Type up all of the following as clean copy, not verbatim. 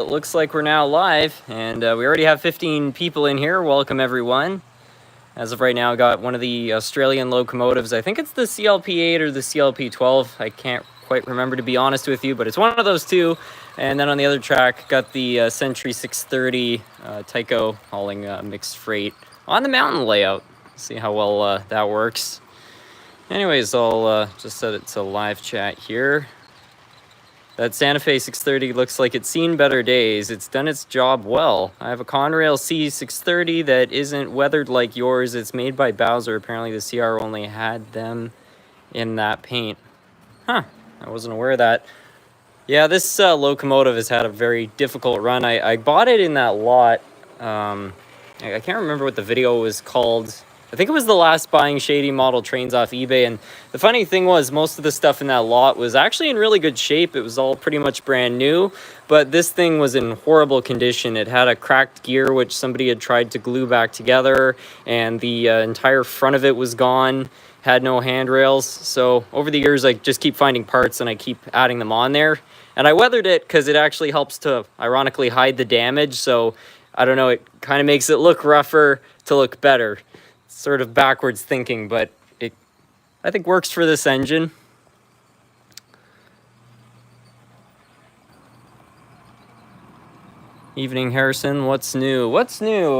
It looks like we're now live, and we already have 15 people in here. Welcome, everyone. As of right now, I got one of the Australian locomotives. I think it's the CLP8 or the CLP12. I can't quite remember, to be honest with you, but it's one of those two. And then on the other track, got the Century 630 Tyco hauling mixed freight on the mountain layout. See how well that works. Anyways, I'll just set it to live chat here. That Santa Fe 630 looks like it's seen better days. It's done its job well. I have a Conrail C630 that isn't weathered like yours. It's made by Bowser. Apparently the CR only had them in that paint. Huh, I wasn't aware of that. Yeah, this locomotive has had a very difficult run. I bought it in that lot. I can't remember what the video was called. I think it was the last buying shady model trains off eBay, and the funny thing was most of the stuff in that lot was actually in really good shape. It was all pretty much brand new, but this thing was in horrible condition. It had a cracked gear which somebody had tried to glue back together, and the entire front of it was gone, had no handrails. So over the years I just keep finding parts and I keep adding them on there, and I weathered it because it actually helps to ironically hide the damage. So I don't know, it kind of makes it look rougher to look better. Sort of backwards thinking, but it, I think, works for this engine. Evening, Harrison. What's new? What's new?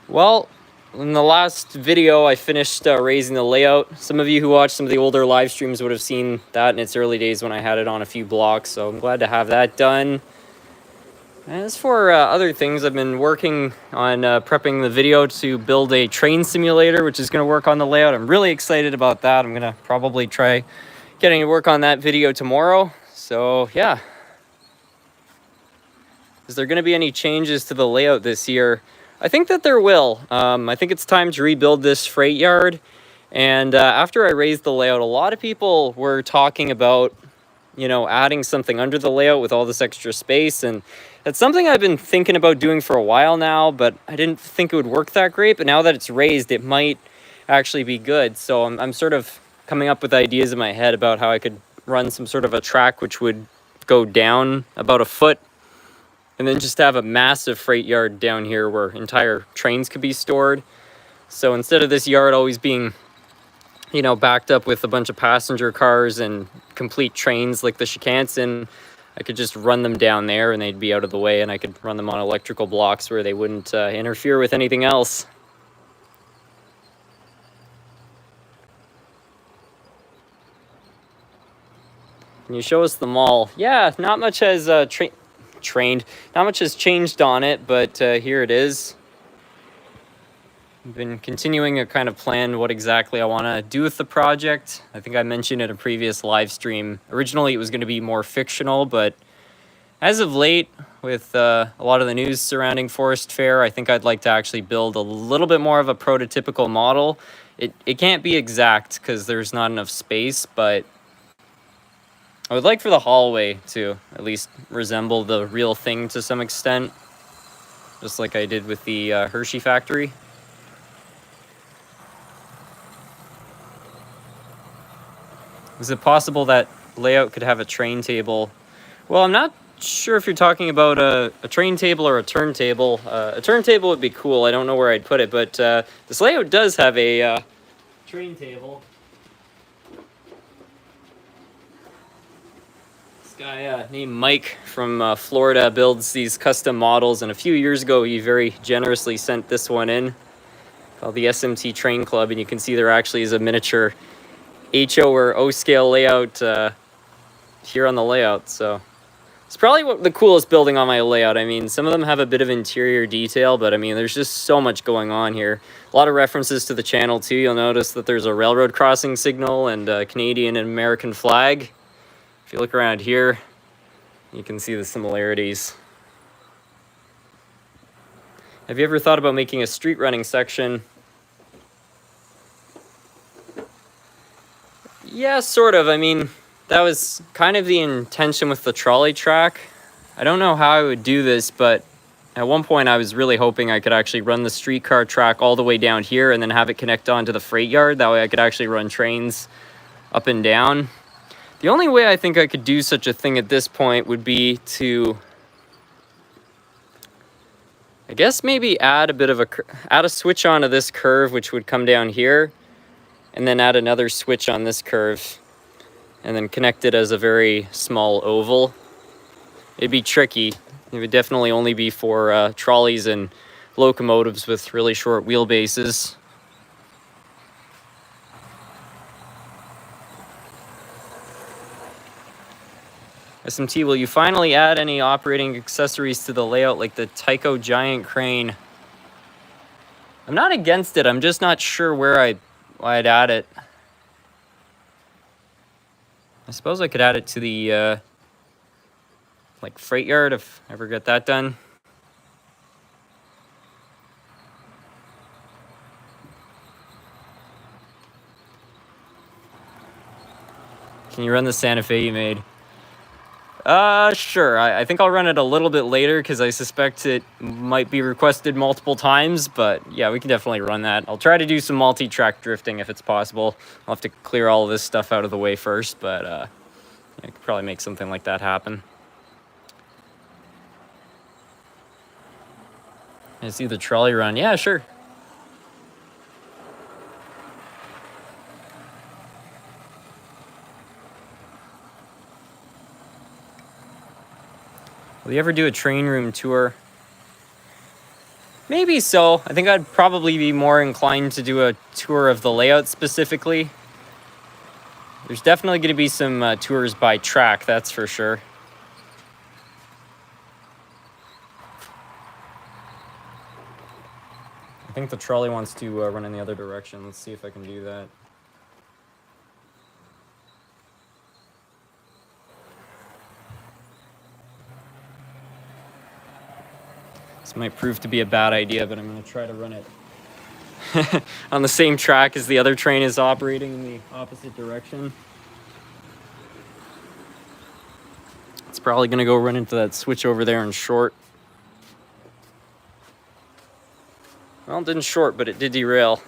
Well, in the last video, I finished raising the layout. Some of you who watched some of the older live streams would have seen that in its early days when I had it on a few blocks, so I'm glad to have that done. As for other things, I've been working on prepping the video to build a train simulator, which is going to work on the layout. I'm really excited about that. I'm going to probably try getting to work on that video tomorrow. So, yeah. Is there going to be any changes to the layout this year? I think that there will. I think it's time to rebuild this freight yard. And after I raised the layout, a lot of people were talking about, you know, adding something under the layout with all this extra space, and that's something I've been thinking about doing for a while now, but I didn't think it would work that great. But now that it's raised, it might actually be good. So I'm sort of coming up with ideas in my head about how I could run some sort of a track which would go down about a foot, and then just have a massive freight yard down here where entire trains could be stored. So instead of this yard always being, you know, backed up with a bunch of passenger cars and complete trains like the Shikansen, I could just run them down there and they'd be out of the way, and I could run them on electrical blocks where they wouldn't interfere with anything else. Can you show us the mall? Yeah, not much has not much has changed on it, but here it is. I've been continuing to kind of plan what exactly I want to do with the project. I think I mentioned in a previous live stream, originally it was going to be more fictional, but as of late, with a lot of the news surrounding Forest Fair, I think I'd like to actually build a little bit more of a prototypical model. It can't be exact because there's not enough space, but I would like for the hallway to at least resemble the real thing to some extent, just like I did with the Hershey factory. Is it possible that layout could have a train table? Well, I'm not sure if you're talking about a train table or a turntable. A turntable would be cool. I don't know where I'd put it, but this layout does have a train table. This guy named Mike from Florida builds these custom models, and a few years ago he very generously sent this one in called the SMT Train Club, and you can see there actually is a miniature HO or O scale layout here on the layout. So it's probably the coolest building on my layout. I mean, some of them have a bit of interior detail, but I mean, there's just so much going on here. A lot of references to the channel too. You'll notice that there's a railroad crossing signal and a Canadian and American flag. If you look around here, you can see the similarities. Have you ever thought about making a street running section? Yeah, sort of. I mean, that was kind of the intention with the trolley track. I don't know how I would do this, but at one point I was really hoping I could actually run the streetcar track all the way down here and then have it connect onto the freight yard. That way I could actually run trains up and down. The only way I think I could do such a thing at this point would be to, I guess, maybe add a switch onto this curve, which would come down here, and then add another switch on this curve, and then connect it as a very small oval. It'd be tricky. It would definitely only be for trolleys and locomotives with really short wheelbases. SMT, will you finally add any operating accessories to the layout like the Tyco giant crane? I'm not against it, I'm just not sure where I'd add it. I suppose I could add it to the like freight yard if I ever get that done. Can you run the Santa Fe you made? Sure. I think I'll run it a little bit later because I suspect it might be requested multiple times, but yeah, we can definitely run that. I'll try to do some multi-track drifting if it's possible. I'll have to clear all of this stuff out of the way first, but I could probably make something like that happen. I see the trolley run. Yeah, sure. Will you ever do a train room tour? Maybe so. I think I'd probably be more inclined to do a tour of the layout specifically. There's definitely going to be some tours by track, that's for sure. I think the trolley wants to run in the other direction. Let's see if I can do that. This might prove to be a bad idea, but I'm going to try to run it on the same track as the other train is operating in the opposite direction. It's probably going to go run into that switch over there and short. Well, it didn't short, but it did derail.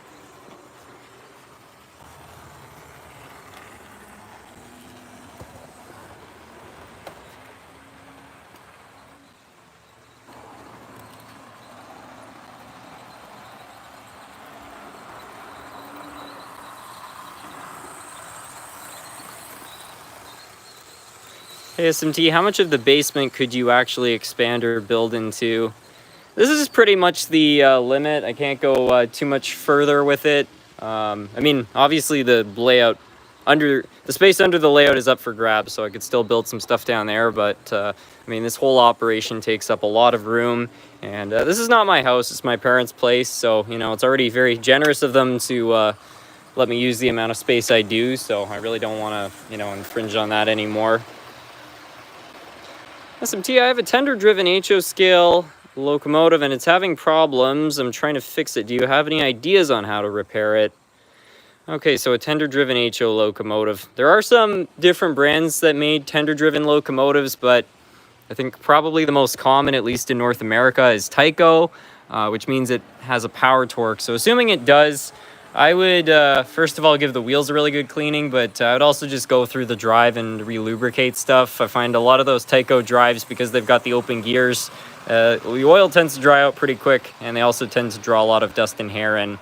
Hey SMT, how much of the basement could you actually expand or build into? This is pretty much the limit. I can't go too much further with it. I mean, obviously the layout the space under the layout is up for grabs, so I could still build some stuff down there, but I mean, this whole operation takes up a lot of room, and this is not my house, it's my parents' place, so, you know, it's already very generous of them to let me use the amount of space I do, so I really don't want to, you know, infringe on that anymore. SMT, I have a tender-driven HO scale locomotive and it's having problems. I'm trying to fix it. Do you have any ideas on how to repair it? Okay, so a tender-driven HO locomotive. There are some different brands that made tender-driven locomotives, but I think probably the most common, at least in North America, is Tyco, which means it has a power torque. So assuming it does, I would, first of all, give the wheels a really good cleaning, but I would also just go through the drive and re-lubricate stuff. I find a lot of those Tyco drives, because they've got the open gears, the oil tends to dry out pretty quick, and they also tend to draw a lot of dust and hair in.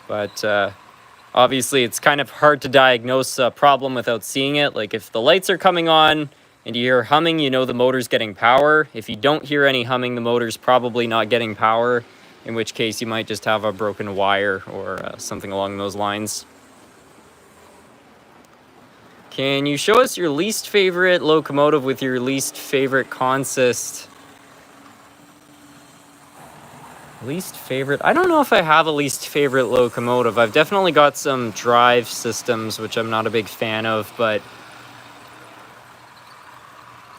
But obviously, it's kind of hard to diagnose a problem without seeing it. Like, if the lights are coming on and you hear humming, you know the motor's getting power. If you don't hear any humming, the motor's probably not getting power, in which case you might just have a broken wire or something along those lines. Can you show us your least favorite locomotive with your least favorite consist? Least favorite? I don't know if I have a least favorite locomotive. I've definitely got some drive systems, which I'm not a big fan of, but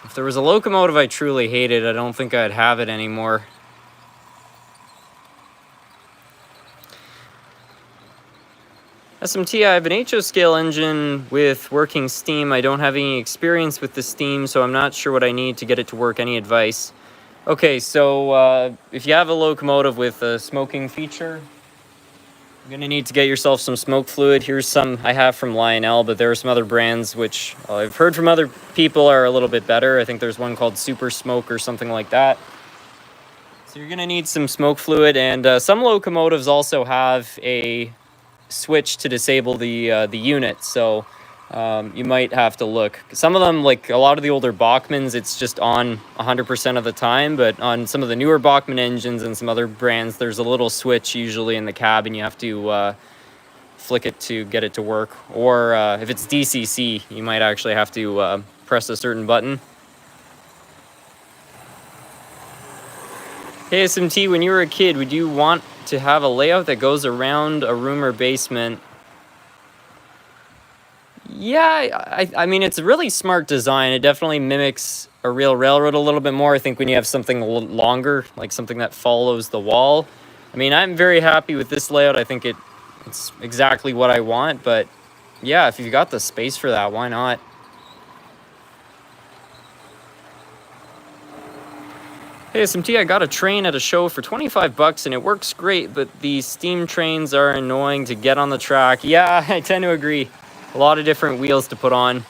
if there was a locomotive I truly hated, I don't think I'd have it anymore. SMT, I have an HO scale engine with working steam. I don't have any experience with the steam, so I'm not sure what I need to get it to work. Any advice? Okay, so if you have a locomotive with a smoking feature, You're gonna need to get yourself some smoke fluid. Here's some I have from Lionel, but there are some other brands which I've heard from other people are a little bit better. I think there's one called Super Smoke or something like that. So you're gonna need some smoke fluid, and some locomotives also have a switch to disable the unit. So you might have to look. Some of them, like a lot of the older Bachmans, it's just on 100% of the time. But on some of the newer Bachmann engines and some other brands, there's a little switch usually in the cab, and you have to flick it to get it to work. Or if it's DCC, you might actually have to press a certain button. Hey SMT, when you were a kid, would you want to have a layout that goes around a room or basement? Yeah, I mean, it's a really smart design. It definitely mimics a real railroad a little bit more. I think when you have something longer, like something that follows the wall. I mean, I'm very happy with this layout. I think it's exactly what I want. But yeah, if you've got the space for that, why not? Hey SMT, I got a train at a show for 25 bucks and it works great, but the steam trains are annoying to get on the track. Yeah, I tend to agree. A lot of different wheels to put on.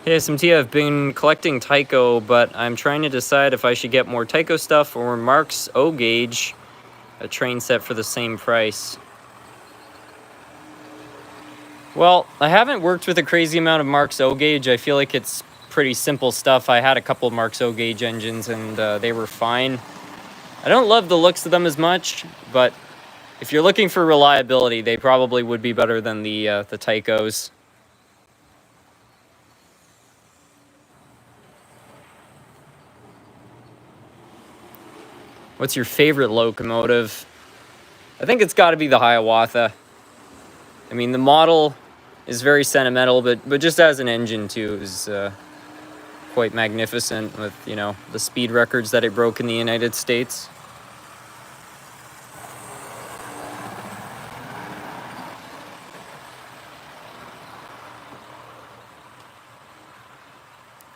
Hey SMT, I've been collecting Tyco, but I'm trying to decide if I should get more Tyco stuff or Mark's O-Gauge, a train set for the same price. Well, I haven't worked with a crazy amount of Mark's O-Gauge. I feel like it's pretty simple stuff. I had a couple of Mark's O-Gauge engines and they were fine. I don't love the looks of them as much, but if you're looking for reliability, they probably would be better than the Tycos. What's your favorite locomotive? I think it's got to be the Hiawatha. I mean, the model is very sentimental, but just as an engine too is quite magnificent with, you know, the speed records that it broke in the United States.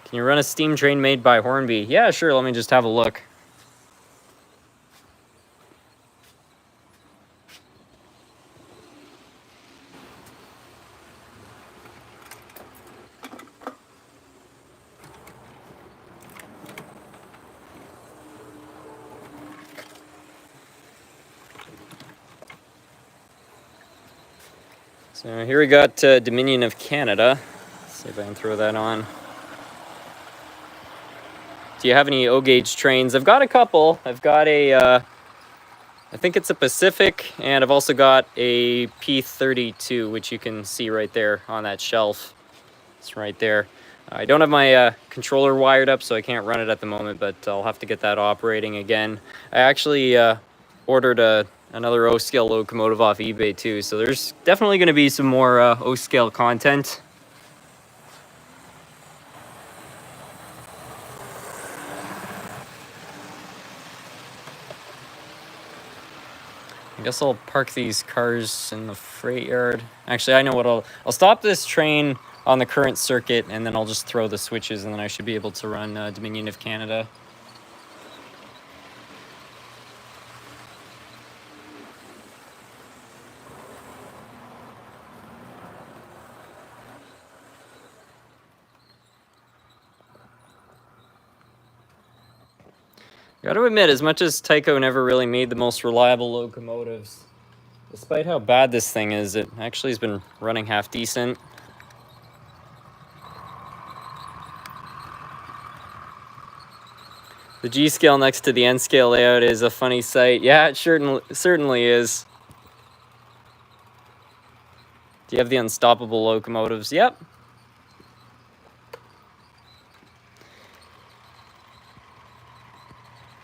Can you run a steam train made by Hornby? Yeah, sure. Let me just have a look. So here we got Dominion of Canada. Let's see if I can throw that on. Do you have any O-Gauge trains? I've got a couple. I've got a, I think it's a Pacific, and I've also got a P32, which you can see right there on that shelf. It's right there. I don't have my controller wired up, so I can't run it at the moment, but I'll have to get that operating again. I actually ordered another O-scale locomotive off eBay too, so there's definitely going to be some more O-scale content. I guess I'll park these cars in the freight yard. Actually, I know what I'll stop this train on the current circuit, and then I'll just throw the switches, and then I should be able to run Dominion of Canada. Gotta admit, as much as Tyco never really made the most reliable locomotives, despite how bad this thing is, it actually has been running half decent. The G scale next to the N scale layout is a funny sight. Yeah, it certainly is. Do you have the unstoppable locomotives? Yep.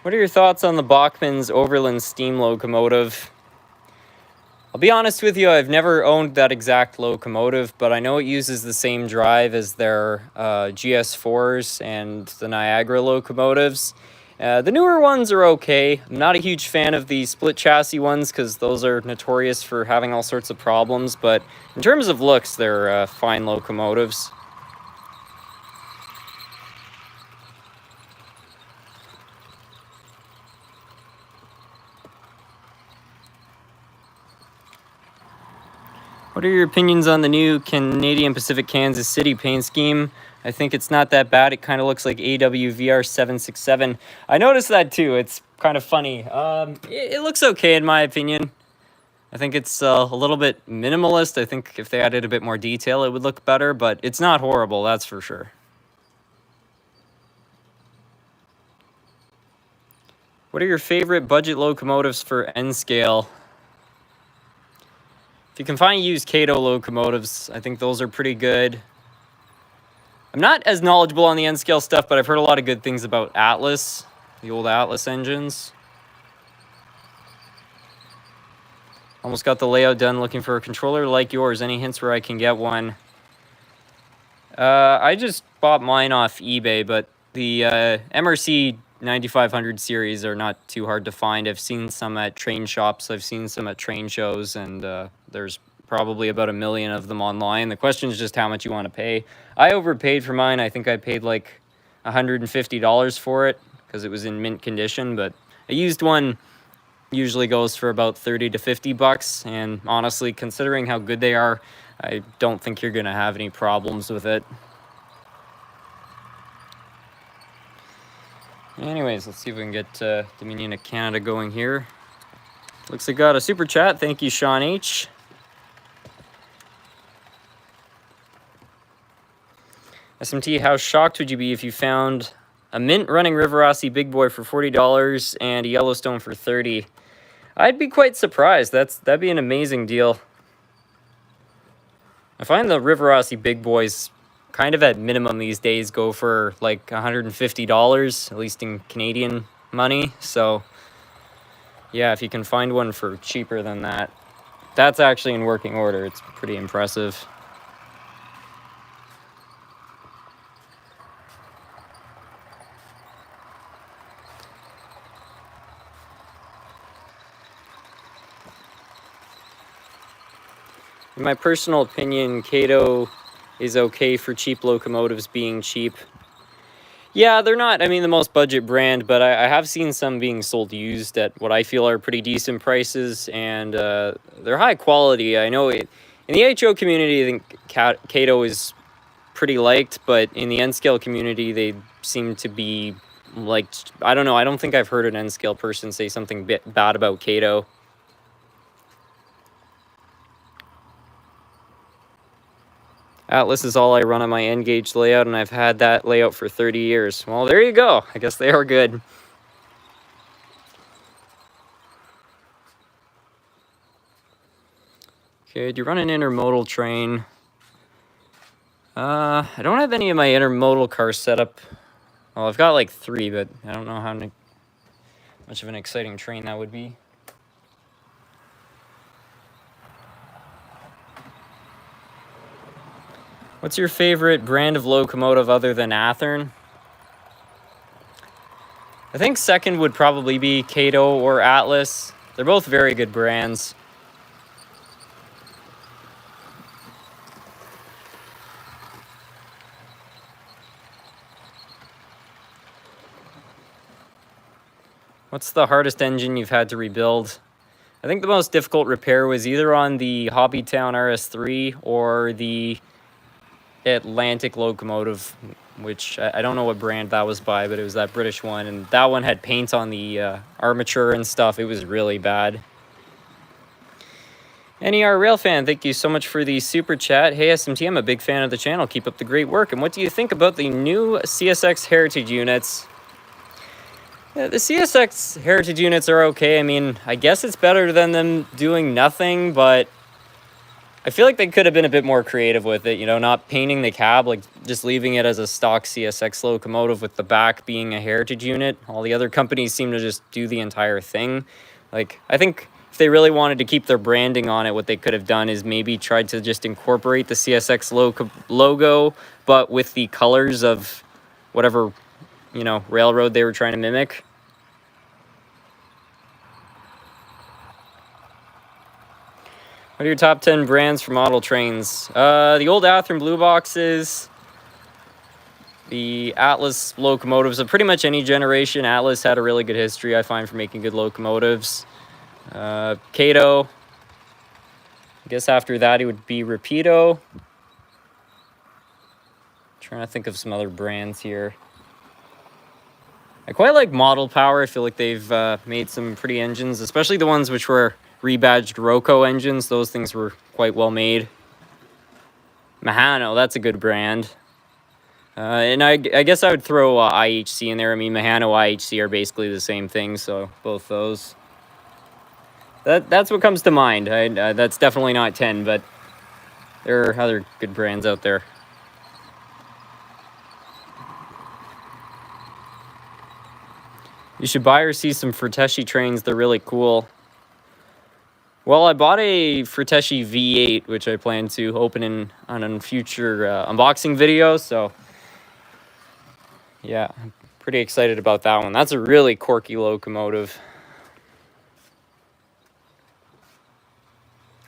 What are your thoughts on the Bachmann's Overland steam locomotive? I'll be honest with you, I've never owned that exact locomotive, but I know it uses the same drive as their GS4s and the Niagara locomotives. The newer ones are okay. I'm not a huge fan of the split chassis ones because those are notorious for having all sorts of problems, but in terms of looks, they're fine locomotives. What are your opinions on the new Canadian Pacific Kansas City paint scheme? I think it's not that bad. It kind of looks like AWVR 767. I noticed that too. It's kind of funny. It looks okay in my opinion. I think it's a little bit minimalist. I think if they added a bit more detail, it would look better, but it's not horrible, that's for sure. What are your favorite budget locomotives for N-scale? If you can find used Kato locomotives, I think those are pretty good. I'm not as knowledgeable on the N-scale stuff, but I've heard a lot of good things about Atlas, the old Atlas engines. Almost got the layout done, looking for a controller like yours. Any hints where I can get one? I just bought mine off eBay, but the MRC 9500 series are not too hard to find. I've seen some at train shops, I've seen some at train shows, and there's probably about 1 million of them online. The question is just how much you want to pay. I overpaid for mine. I think I paid like $150 for it because it was in mint condition, but a used one usually goes for about 30 to 50 bucks, and honestly, considering how good they are, I don't think you're gonna have any problems with it. Anyways, let's see if we can get Dominion of Canada going here. Looks like got a super chat. Thank you, Sean H. SMT, how shocked would you be if you found a mint running River Rossi Big Boy for $40 and a Yellowstone for $30? I'd be quite surprised. That'd be an amazing deal. I find the River Rossi Big Boys kind of at minimum these days go for like $150, at least in Canadian money. So yeah, if you can find one for cheaper than that, that's actually in working order. It's pretty impressive. In my personal opinion, Kato is okay for cheap locomotives being cheap. Yeah, they're not, I mean, the most budget brand, but I have seen some being sold used at what I feel are pretty decent prices, and they're high quality. I know in the HO community, I think Kato is pretty liked, but in the N-scale community, they seem to be liked. I don't know, I don't think I've heard an N-scale person say something bad about Kato. Atlas is all I run on my N-gauge layout, and I've had that layout for 30 years. Well, there you go. I guess they are good. Okay, do you run an intermodal train? I don't have any of my intermodal cars set up. Well, I've got like 3, but I don't know how much of an exciting train that would be. What's your favorite brand of locomotive other than Athearn? I think second would probably be Kato or Atlas. They're both very good brands. What's the hardest engine you've had to rebuild? I think the most difficult repair was either on the Hobbytown RS3 or the Atlantic locomotive, which I don't know what brand that was by, but it was that British one, and that one had paint on the armature and stuff. It was really bad. NER Railfan, thank you so much for the super chat. Hey SMT, I'm a big fan of the channel. Keep up the great work. And what do you think about the new CSX Heritage units? Yeah, the CSX Heritage units are okay. I mean, I guess it's better than them doing nothing, but I feel like they could have been a bit more creative with it, you know, not painting the cab, like just leaving it as a stock CSX locomotive with the back being a heritage unit. All the other companies seem to just do the entire thing. Like, I think if they really wanted to keep their branding on it, what they could have done is maybe tried to just incorporate the CSX logo, but with the colors of whatever, you know, railroad they were trying to mimic. What are your top 10 brands for model trains? The old Athearn Blue Boxes, the Atlas locomotives of pretty much any generation. Atlas had a really good history, I find, for making good locomotives. Kato. I guess after that it would be Rapido. Trying to think of some other brands here. I quite like Model Power. I feel like they've made some pretty engines, especially the ones which were rebadged Roco engines. Those things were quite well made. Mahano, that's a good brand. And I guess I would throw IHC in there. I mean, Mahano, IHC are basically the same thing, so both those. That's what comes to mind. That's definitely not 10, but there are other good brands out there. You should buy or see some Furteshi trains. They're really cool. Well, I bought a Furteshi V8, which I plan to open on a future unboxing video. So, yeah, I'm pretty excited about that one. That's a really quirky locomotive.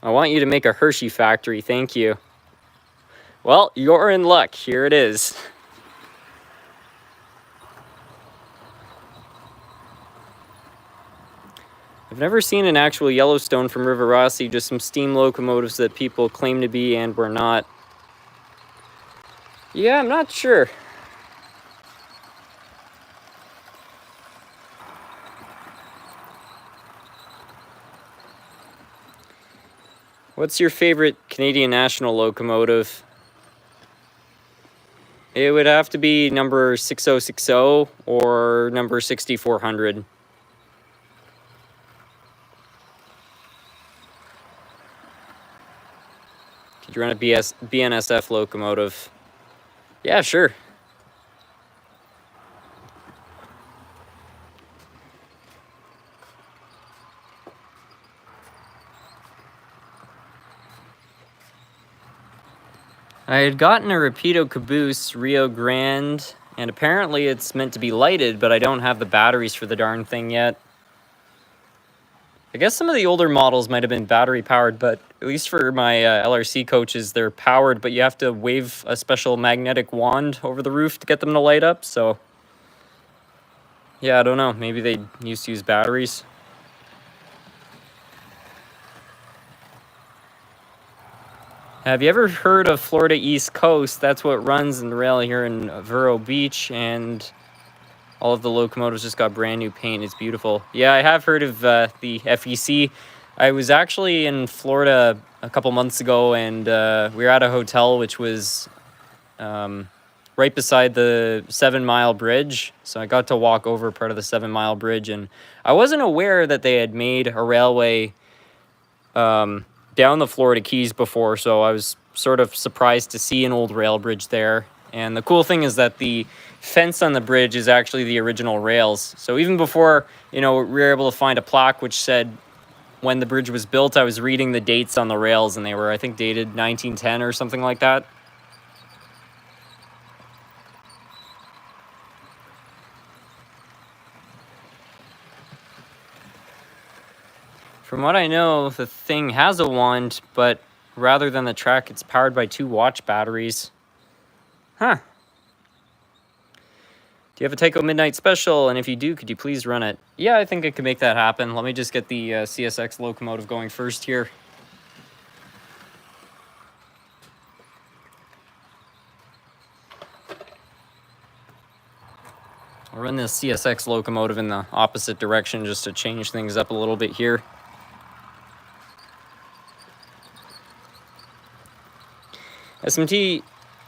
I want you to make a Hershey factory. Thank you. Well, you're in luck. Here it is. I've never seen an actual Yellowstone from River Rossi, just some steam locomotives that people claim to be and were not. Yeah, I'm not sure. What's your favorite Canadian National locomotive? It would have to be number 6060 or number 6400. Could you run a BNSF locomotive? Yeah, sure. I had gotten a Rapido caboose, Rio Grande, and apparently it's meant to be lighted, but I don't have the batteries for the darn thing yet. I guess some of the older models might have been battery powered, but at least for my LRC coaches, they're powered, but you have to wave a special magnetic wand over the roof to get them to light up, so yeah, I don't know. Maybe they used to use batteries. Have you ever heard of Florida East Coast? That's what runs in the rail here in Vero Beach, and all of the locomotives just got brand new paint. It's beautiful. Yeah, I have heard of the FEC. I was actually in Florida a couple months ago, and we were at a hotel which was right beside the 7 Mile Bridge. So I got to walk over part of the 7 Mile Bridge, and I wasn't aware that they had made a railway down the Florida Keys before, so I was sort of surprised to see an old rail bridge there. And the cool thing is that the fence on the bridge is actually the original rails. So even before, we were able to find a plaque which said when the bridge was built, I was reading the dates on the rails, and they were, I think, dated 1910 or something like that. From what I know, the thing has a wand, but rather than the track, it's powered by 2 watch batteries. Huh. Do you have a Tyco Midnight Special? And if you do, could you please run it? Yeah, I think I could make that happen. Let me just get the CSX locomotive going first here. I'll run this CSX locomotive in the opposite direction just to change things up a little bit here. SMT,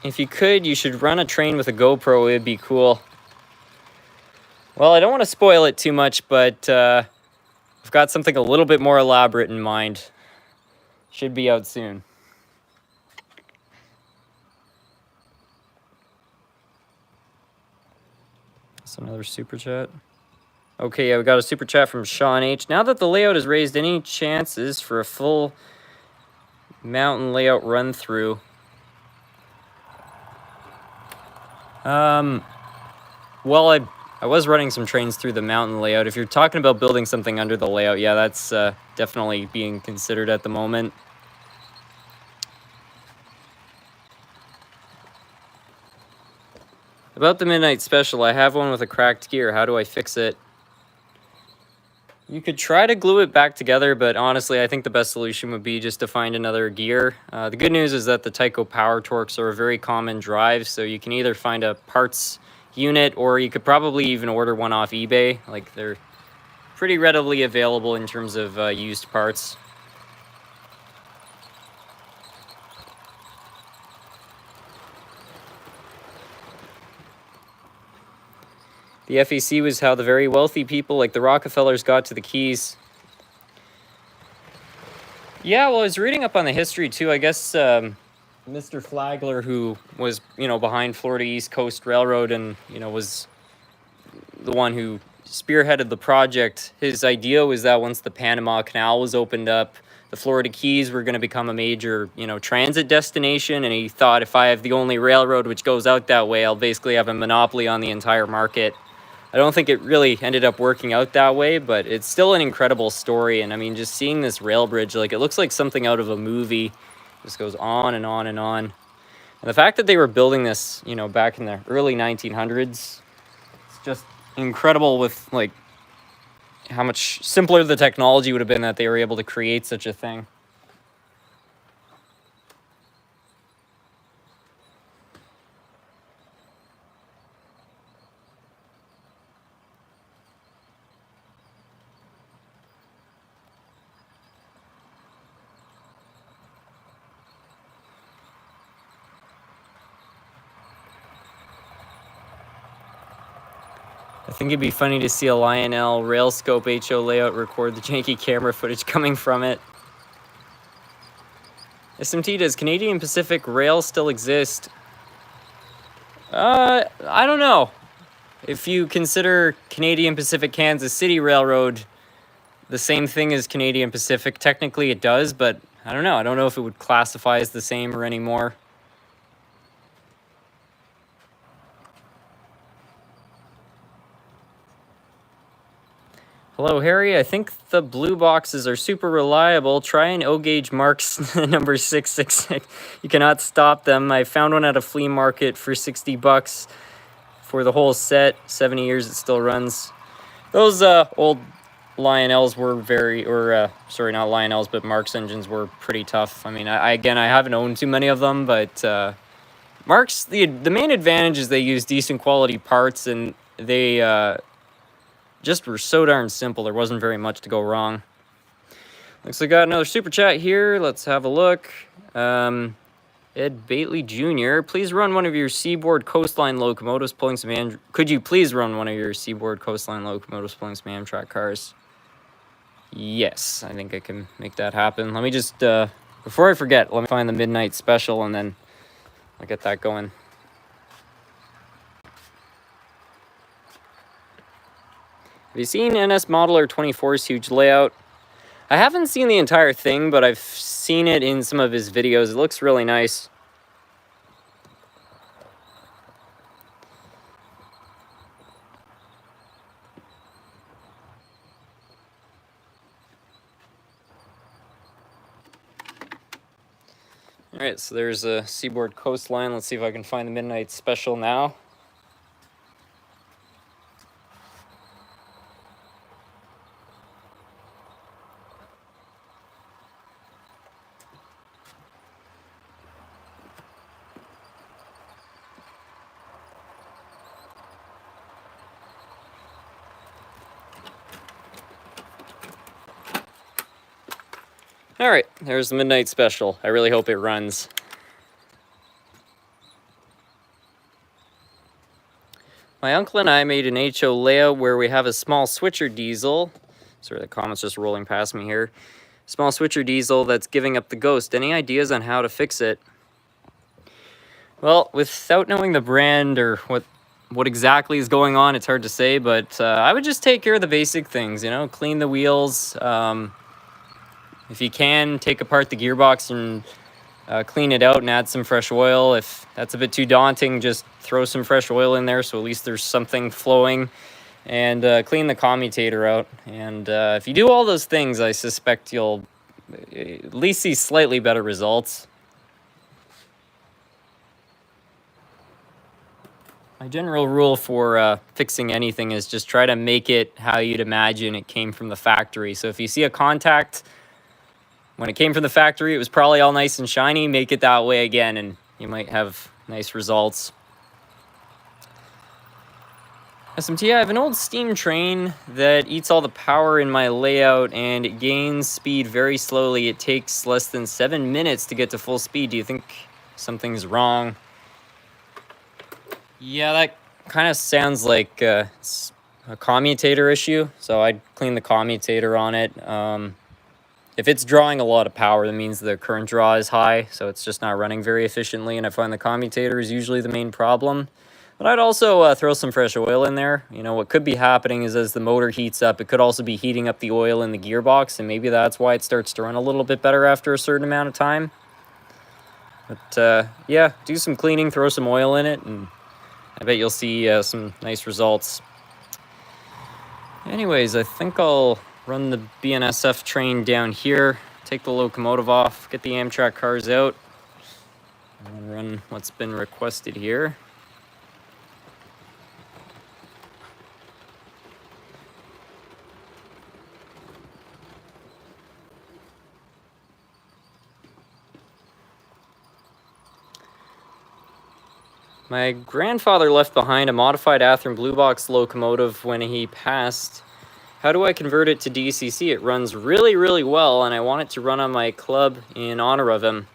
if you could, you should run a train with a GoPro. It'd be cool. Well, I don't want to spoil it too much, but I've got something a little bit more elaborate in mind. Should be out soon. That's another super chat. Okay, yeah, we got a super chat from Sean H. Now that the layout is raised, any chances for a full mountain layout run through? Well, I was running some trains through the mountain layout. If you're talking about building something under the layout, yeah, that's definitely being considered at the moment. About the Midnight Special, I have one with a cracked gear. How do I fix it? You could try to glue it back together, but honestly, I think the best solution would be just to find another gear. The good news is that the Tyco Power Torques are a very common drive, so you can either find a parts unit or you could probably even order one off eBay. Like, they're pretty readily available in terms of used parts. The FEC was how the very wealthy people, like the Rockefellers, got to the Keys. Yeah, well, I was reading up on the history too. I guess Mr. Flagler, who was, behind Florida East Coast Railroad and, was the one who spearheaded the project, his idea was that once the Panama Canal was opened up, the Florida Keys were going to become a major, transit destination. And he thought, if I have the only railroad which goes out that way, I'll basically have a monopoly on the entire market. I don't think it really ended up working out that way, but it's still an incredible story. And I mean, just seeing this rail bridge, like, it looks like something out of a movie. It just goes on and on and on. And the fact that they were building this, back in the early 1900s, it's just incredible with, like, how much simpler the technology would have been that they were able to create such a thing. I think it'd be funny to see a Lionel Railscope HO layout record the janky camera footage coming from it. SMT, does Canadian Pacific Rail still exist? I don't know. If you consider Canadian Pacific Kansas City Railroad the same thing as Canadian Pacific, technically it does, but I don't know. I don't know if it would classify as the same or anymore. Hello, Harry. I think the blue boxes are super reliable. Try an O-gauge Marks number 666. You cannot stop them. I found one at a flea market for $60 for the whole set. 70 years it still runs. Those old Lionels were sorry, not Lionels, but Marks engines were pretty tough. I mean, I haven't owned too many of them, but Marks, the main advantage is they use decent quality parts, and they just were so darn simple. There wasn't very much to go wrong. Looks like I got another super chat here. Let's have a look. Ed Bately Jr., please run one of your Seaboard Coastline locomotives pulling some Could you please run one of your Seaboard Coastline locomotives pulling some Amtrak cars? Yes, I think I can make that happen. Let me just, before I forget, let me find the Midnight Special and then I'll get that going. Have you seen NS Modeler 24's huge layout? I haven't seen the entire thing, but I've seen it in some of his videos. It looks really nice. Alright, so there's a Seaboard Coastline. Let's see if I can find the Midnight Special now. Alright, there's the Midnight Special. I really hope it runs. My uncle and I made an HO layout where we have a small switcher diesel. Sorry, the comment's just rolling past me here. Small switcher diesel that's giving up the ghost. Any ideas on how to fix it? Well, without knowing the brand or what exactly is going on, it's hard to say, but I would just take care of the basic things, clean the wheels. If you can, take apart the gearbox and clean it out and add some fresh oil. If that's a bit too daunting, just throw some fresh oil in there so at least there's something flowing. And clean the commutator out. And if you do all those things, I suspect you'll at least see slightly better results. My general rule for fixing anything is just try to make it how you'd imagine it came from the factory. So if you see a contact, when it came from the factory, it was probably all nice and shiny, make it that way again, and you might have nice results. SMT, I have an old steam train that eats all the power in my layout, and it gains speed very slowly. It takes less than 7 minutes to get to full speed. Do you think something's wrong? Yeah, that kind of sounds like it's a commutator issue, so I'd clean the commutator on it. If it's drawing a lot of power, that means the current draw is high, so it's just not running very efficiently, and I find the commutator is usually the main problem. But I'd also throw some fresh oil in there. You know, what could be happening is as the motor heats up, it could also be heating up the oil in the gearbox, and maybe that's why it starts to run a little bit better after a certain amount of time. But yeah, do some cleaning, throw some oil in it, and I bet you'll see some nice results. Anyways, I think I'll run the BNSF train down here, take the locomotive off, get the Amtrak cars out, and run what's been requested here. My grandfather left behind a modified Athearn Blue Box locomotive when he passed. How do I convert it to DCC? It runs really, really well, and I want it to run on my club in honor of him.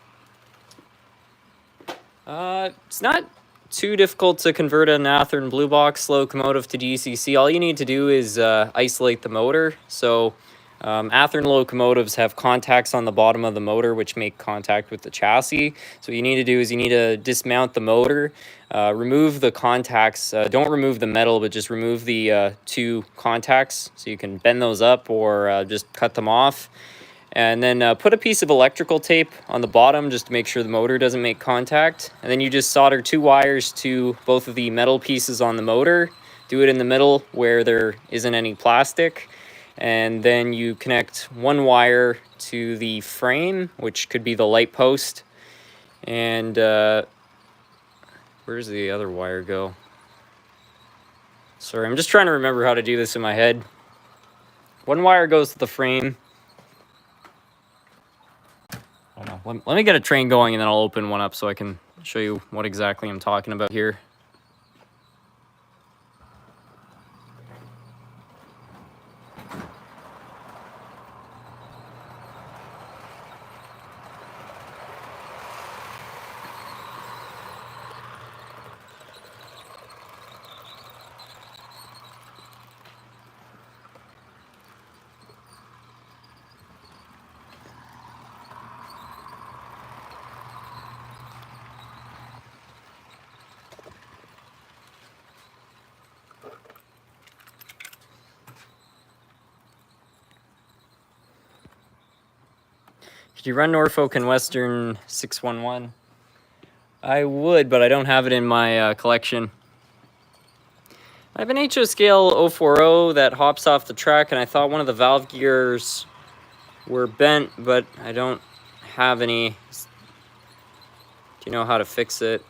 It's not too difficult to convert an Athearn Blue Box locomotive to DCC. All you need to do is isolate the motor. So Athearn locomotives have contacts on the bottom of the motor which make contact with the chassis. So what you need to do is you need to dismount the motor, remove the contacts. Don't remove the metal, but just remove the two contacts so you can bend those up or just cut them off. And then put a piece of electrical tape on the bottom just to make sure the motor doesn't make contact. And then you just solder 2 wires to both of the metal pieces on the motor. Do it in the middle where there isn't any plastic. And then you connect 1 wire to the frame, which could be the light post. And where's the other wire go? Sorry, I'm just trying to remember how to do this in my head. 1 wire goes to the frame. Let me get a train going and then I'll open one up so I can show you what exactly I'm talking about here. Could you run Norfolk and Western 611? I would, but I don't have it in my collection. I have an HO scale 040 that hops off the track, and I thought one of the valve gears were bent, but I don't have any. Do you know how to fix it?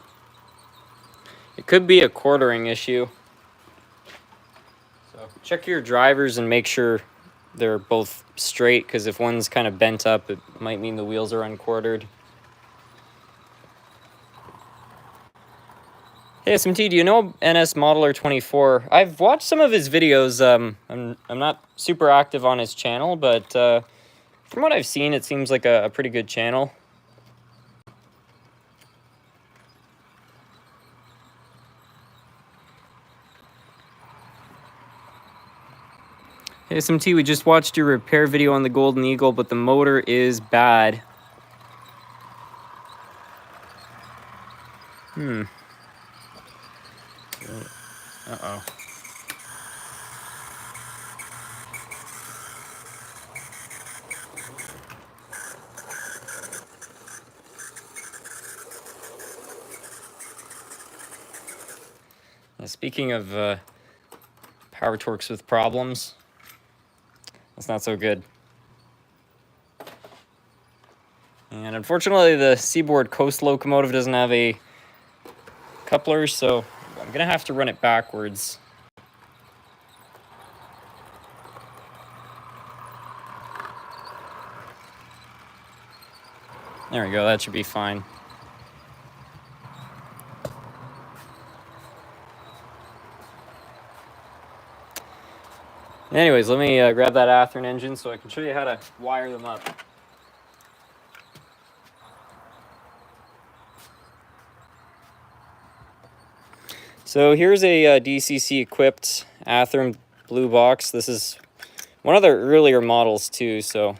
It could be a quartering issue. So check your drivers and make sure they're both straight, because if one's kind of bent up, it might mean the wheels are unquartered. Hey SMT, do you know NS Modeler 24? I've watched some of his videos. I'm not super active on his channel, but from what I've seen, it seems like a pretty good channel. Hey SMT, we just watched your repair video on the Golden Eagle, but the motor is bad. Uh-oh. Speaking of power torques with problems, that's not so good. And unfortunately, the Seaboard Coast locomotive doesn't have a coupler, so I'm gonna have to run it backwards. There we go, that should be fine. Anyways, let me grab that Athearn engine so I can show you how to wire them up. So here's a DCC equipped Athearn blue box. This is one of the earlier models too, so it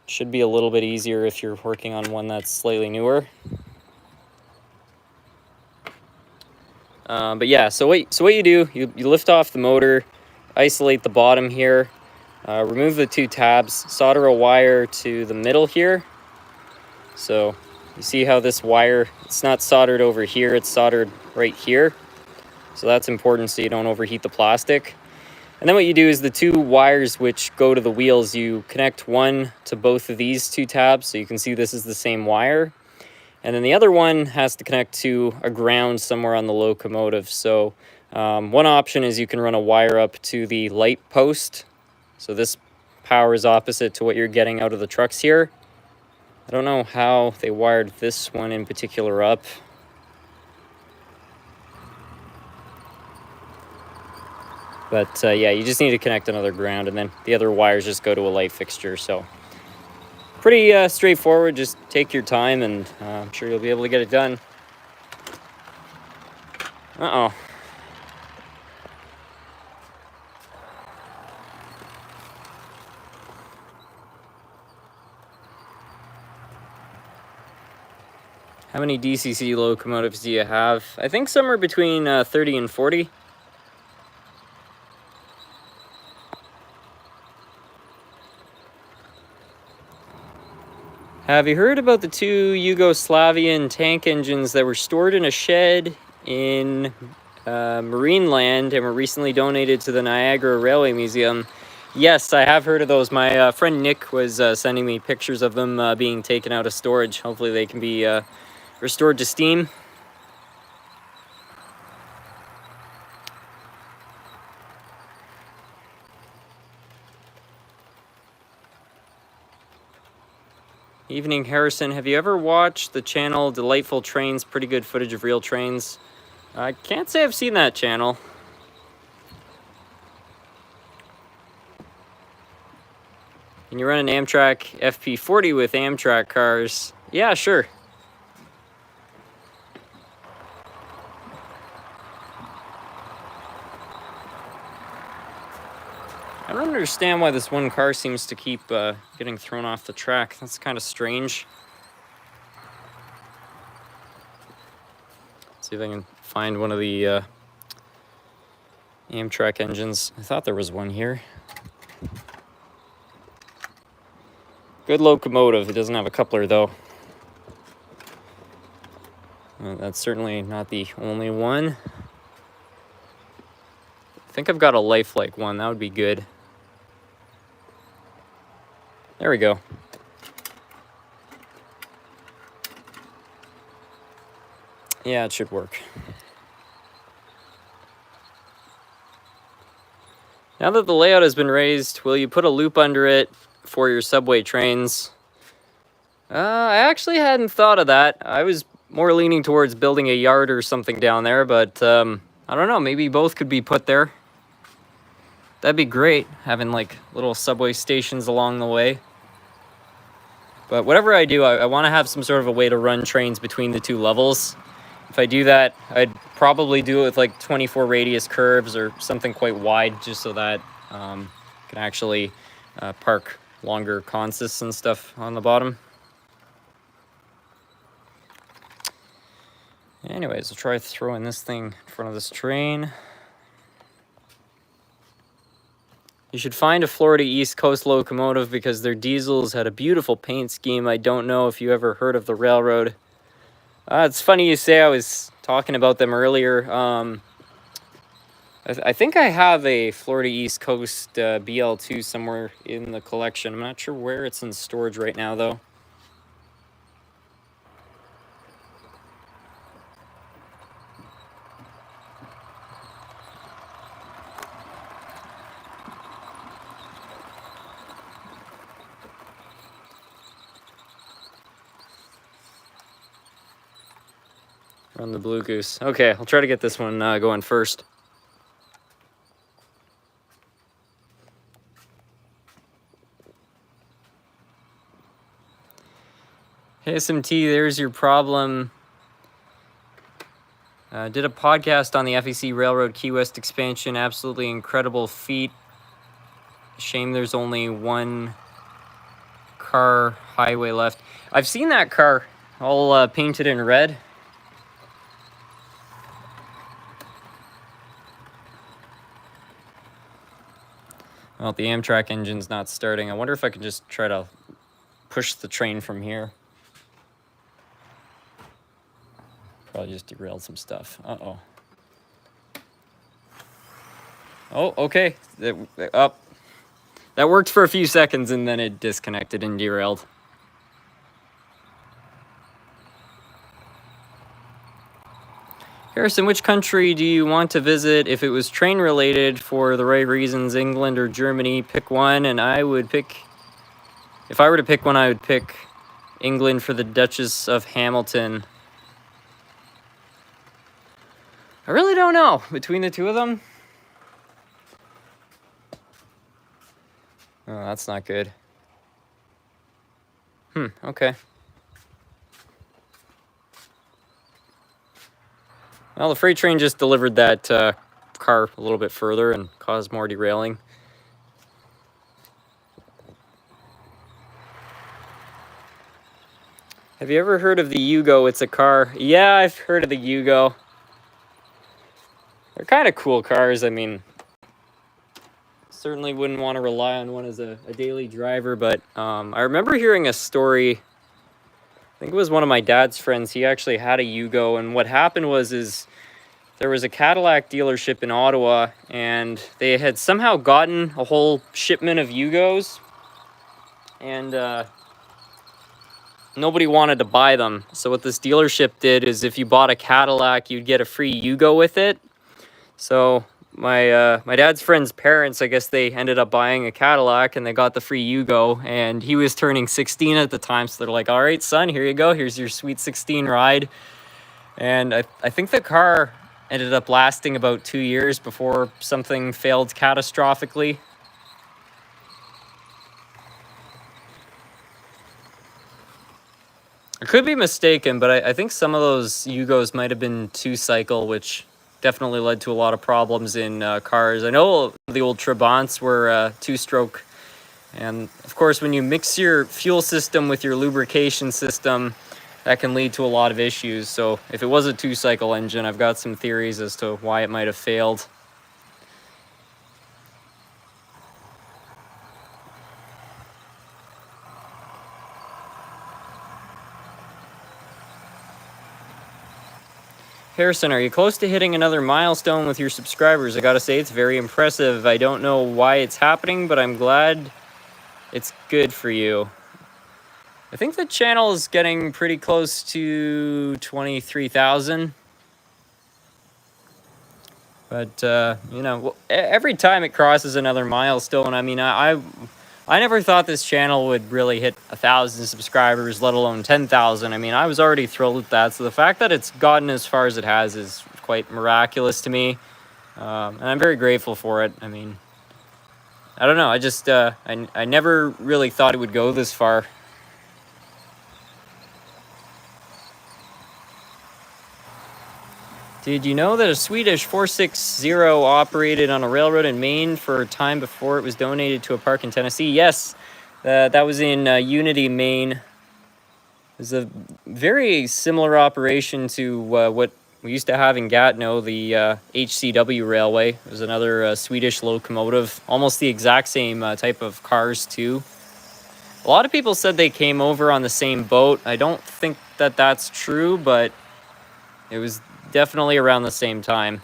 should be a little bit easier if you're working on one that's slightly newer. But yeah, so what you do, you lift off the motor, isolate the bottom here, remove the two tabs, solder a wire to the middle here. So you see how this wire, it's not soldered over here, it's soldered right here. So that's important so you don't overheat the plastic. And then what you do is the two wires which go to the wheels, you connect one to both of these two tabs. So you can see this is the same wire. And then the other one has to connect to a ground somewhere on the locomotive. So one option is you can run a wire up to the light post. So this power is opposite to what you're getting out of the trucks here. I don't know how they wired this one in particular up. But yeah, you just need to connect another ground, and then the other wires just go to a light fixture. So pretty straightforward. Just take your time, and I'm sure you'll be able to get it done. Uh-oh. How many DCC locomotives do you have? I think somewhere between 30 and 40. Have you heard about the two Yugoslavian tank engines that were stored in a shed in Marineland and were recently donated to the Niagara Railway Museum? Yes, I have heard of those. My friend Nick was sending me pictures of them being taken out of storage. Hopefully they can be restored to steam. Evening, Harrison. Have you ever watched the channel Delightful Trains? Pretty good footage of real trains. I can't say I've seen that channel. Can you run an Amtrak FP40 with Amtrak cars? Yeah, sure. I don't understand why this one car seems to keep getting thrown off the track. That's kind of strange. Let's see if I can find one of the Amtrak engines. I thought there was one here. Good locomotive. It doesn't have a coupler though. That's certainly not the only one. I think I've got a lifelike one. That would be good. There we go. Yeah, it should work. Now that the layout has been raised, will you put a loop under it for your subway trains? I actually hadn't thought of that. I was more leaning towards building a yard or something down there, but I don't know, maybe both could be put there. That'd be great, having like little subway stations along the way. But whatever I do, I want to have some sort of a way to run trains between the two levels. If I do that, I'd probably do it with like 24 radius curves or something quite wide, just so that I can actually park longer consists and stuff on the bottom. Anyways, we'll try throwing this thing in front of this train. You should find a Florida East Coast locomotive because their diesels had a beautiful paint scheme. I don't know if you ever heard of the railroad. It's funny you say. I was talking about them earlier. I think I have a Florida East Coast BL2 somewhere in the collection. I'm not sure where it's in storage right now, though. Run the Blue Goose. Okay, I'll try to get this one going first. Hey, SMT, there's your problem. Did a podcast on the FEC Railroad Key West expansion. Absolutely incredible feat. Shame there's only one car highway left. I've seen that car all painted in red. Well, the Amtrak engine's not starting. I wonder if I can just try to push the train from here. Probably just derailed some stuff. Uh-oh. Oh, okay. Up. That worked for a few seconds and then it disconnected and derailed. Harrison, which country do you want to visit if it was train related for the right reasons? England or Germany? Pick one, and I would pick... If I were to pick one, I would pick England for the Duchess of Hamilton. I really don't know between the two of them. Oh, that's not good. Okay. Well, the freight train just delivered that car a little bit further and caused more derailing. Have you ever heard of the Yugo? It's a car. Yeah, I've heard of the Yugo. They're kind of cool cars. I mean, certainly wouldn't want to rely on one as a daily driver, but I remember hearing a story. I think it was one of my dad's friends. He actually had a Yugo, and what happened was there was a Cadillac dealership in Ottawa, and they had somehow gotten a whole shipment of Yugos, and nobody wanted to buy them. So what this dealership did is if you bought a Cadillac, you'd get a free Yugo with it. So my dad's friend's parents, I guess they ended up buying a Cadillac and they got the free Yugo, and he was turning 16 at the time. So they're like, all right, son, here you go. Here's your sweet 16 ride. And I think the car ended up lasting about 2 years before something failed catastrophically. I could be mistaken, but I think some of those Yugos might have been two-cycle, which definitely led to a lot of problems in cars. I know the old Trabants were two-stroke, and of course when you mix your fuel system with your lubrication system, that can lead to a lot of issues. So if it was a two-cycle engine, I've got some theories as to why it might have failed. Harrison, are you close to hitting another milestone with your subscribers? I gotta say, it's very impressive. I don't know why it's happening, but I'm glad it's good for you. I think the channel is getting pretty close to 23,000. But, you know, every time it crosses another milestone, I mean, I never thought this channel would really hit 1,000 subscribers, let alone 10,000. I mean, I was already thrilled with that. So the fact that it's gotten as far as it has is quite miraculous to me. And I'm very grateful for it. I mean, I don't know. I just, I never really thought it would go this far. Did you know that a Swedish 460 operated on a railroad in Maine for a time before it was donated to a park in Tennessee? Yes, that was in Unity, Maine. It was a very similar operation to what we used to have in Gatineau, the HCW railway. It was another Swedish locomotive, almost the exact same type of cars too. A lot of people said they came over on the same boat. I don't think that that's true, but it was definitely around the same time.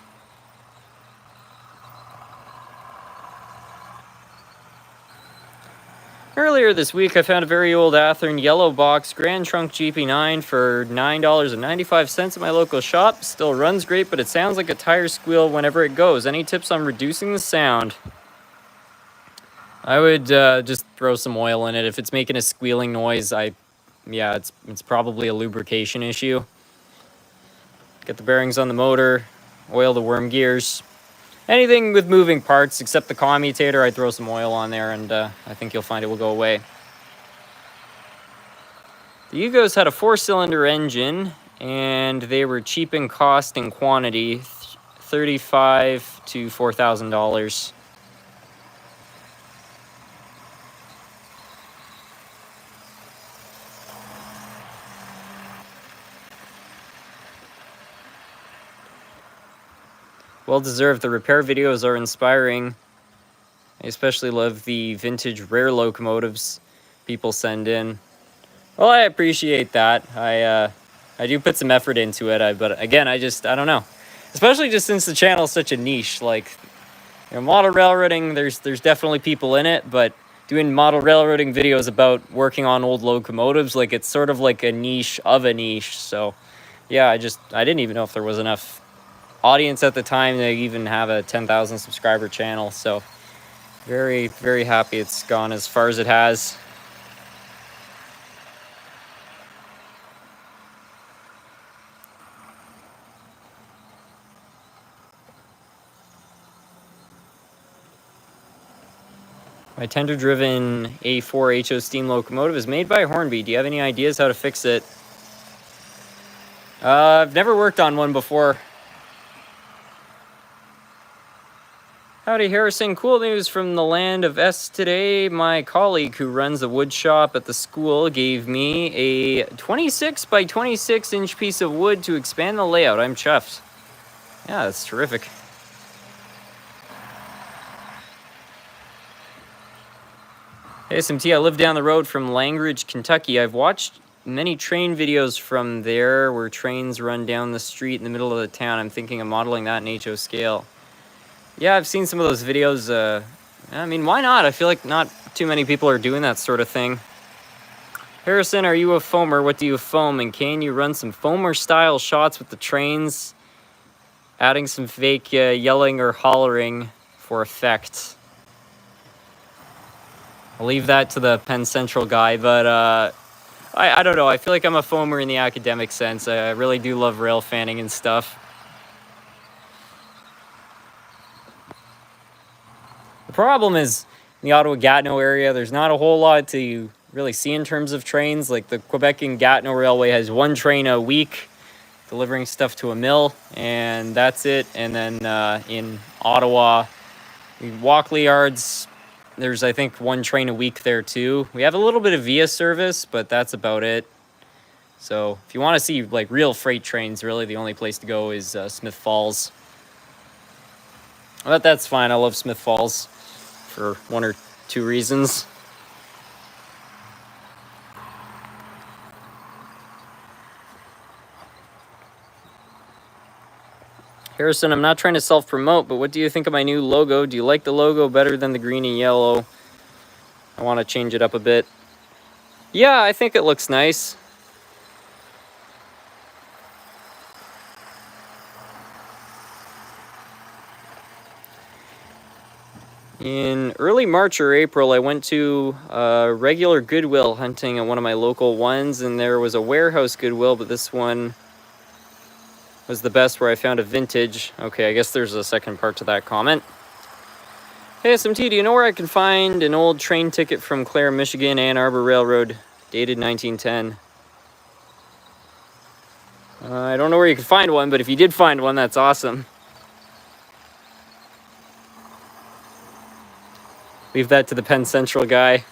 Earlier this week, I found a very old Athearn yellow box Grand Trunk GP9 for $9.95 at my local shop. Still runs great, but it sounds like a tire squeal whenever it goes. Any tips on reducing the sound? I would just throw some oil in it. If it's making a squealing noise, yeah, it's probably a lubrication issue. get the bearings on the motor, oil the worm gears. Anything with moving parts except the commutator, I throw some oil on there, and I think you'll find it will go away. The Yugos had a 4-cylinder engine, and they were cheap in cost and quantity, $35,000 to $4,000. Well deserved. The repair videos are inspiring. I especially love the vintage rare locomotives people send in. Well, I appreciate that. I do put some effort into it, but again, I don't know. Especially just since the channel is such a niche. Like, you know, model railroading, there's definitely people in it, but doing model railroading videos about working on old locomotives, like, it's sort of like a niche of a niche. So, yeah, I didn't even know if there was enough audience at the time to even have a 10,000 subscriber channel. So, very, very happy it's gone as far as it has. My tender-driven A4 HO steam locomotive is made by Hornby. Do you have any ideas how to fix it? I've never worked on one before. Howdy, Harrison. Cool news from the land of S today. My colleague who runs a wood shop at the school gave me a 26 by 26 inch piece of wood to expand the layout. I'm chuffed. Yeah, that's terrific. Hey, SMT, I live down the road from Langridge, Kentucky. I've watched many train videos from there where trains run down the street in the middle of the town. I'm thinking of modeling that in HO scale. Yeah, I've seen some of those videos. I mean, why not? I feel like not too many people are doing that sort of thing. Harrison, are you a foamer? What do you foam? And can you run some foamer-style shots with the trains? Adding some fake yelling or hollering for effect. I'll leave that to the Penn Central guy, but I don't know. I feel like I'm a foamer in the academic sense. I really do love rail fanning and stuff. The problem is, in the Ottawa-Gatineau area, there's not a whole lot to really see in terms of trains. Like, the Quebec and Gatineau Railway has one train a week delivering stuff to a mill, and that's it. And then in Ottawa, the Walkley Yards, there's, I think, one train a week there, too. We have a little bit of via service, but that's about it. So if you want to see, like, real freight trains, really the only place to go is Smith Falls. But that's fine. I love Smith Falls for one or two reasons. Harrison, I'm not trying to self-promote, but what do you think of my new logo? Do you like the logo better than the green and yellow? I want to change it up a bit. Yeah, I think it looks nice. In early March or April, I went to a regular Goodwill hunting at one of my local ones, and there was a warehouse Goodwill, but this one was the best, where I found a vintage. Okay, I guess there's a second part to that comment. Hey, SMT, do you know where I can find an old train ticket from Clare, Michigan, Ann Arbor Railroad, dated 1910? I don't know where you can find one, but if you did find one, that's awesome. Leave that to the Penn Central guy.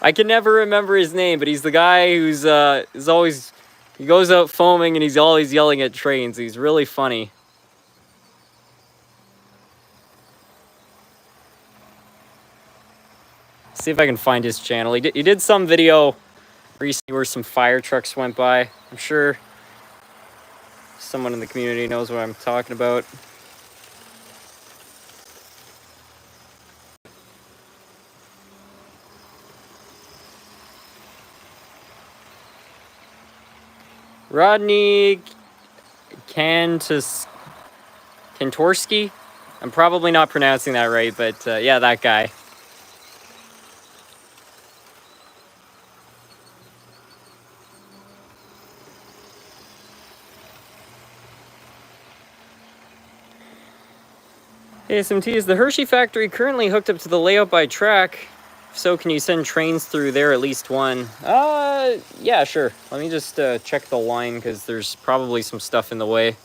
I can never remember his name, but he's the guy who's is always, he goes out foaming and he's always yelling at trains. He's really funny. See if I can find his channel. He did some video recently where some fire trucks went by. I'm sure someone in the community knows what I'm talking about. Rodney Kantorsky? I'm probably not pronouncing that right, but yeah, that guy. Hey, SMT, is the Hershey factory currently hooked up to the layout by track? If so, can you send trains through there, at least one? Yeah, sure. Let me just check the line, because there's probably some stuff in the way.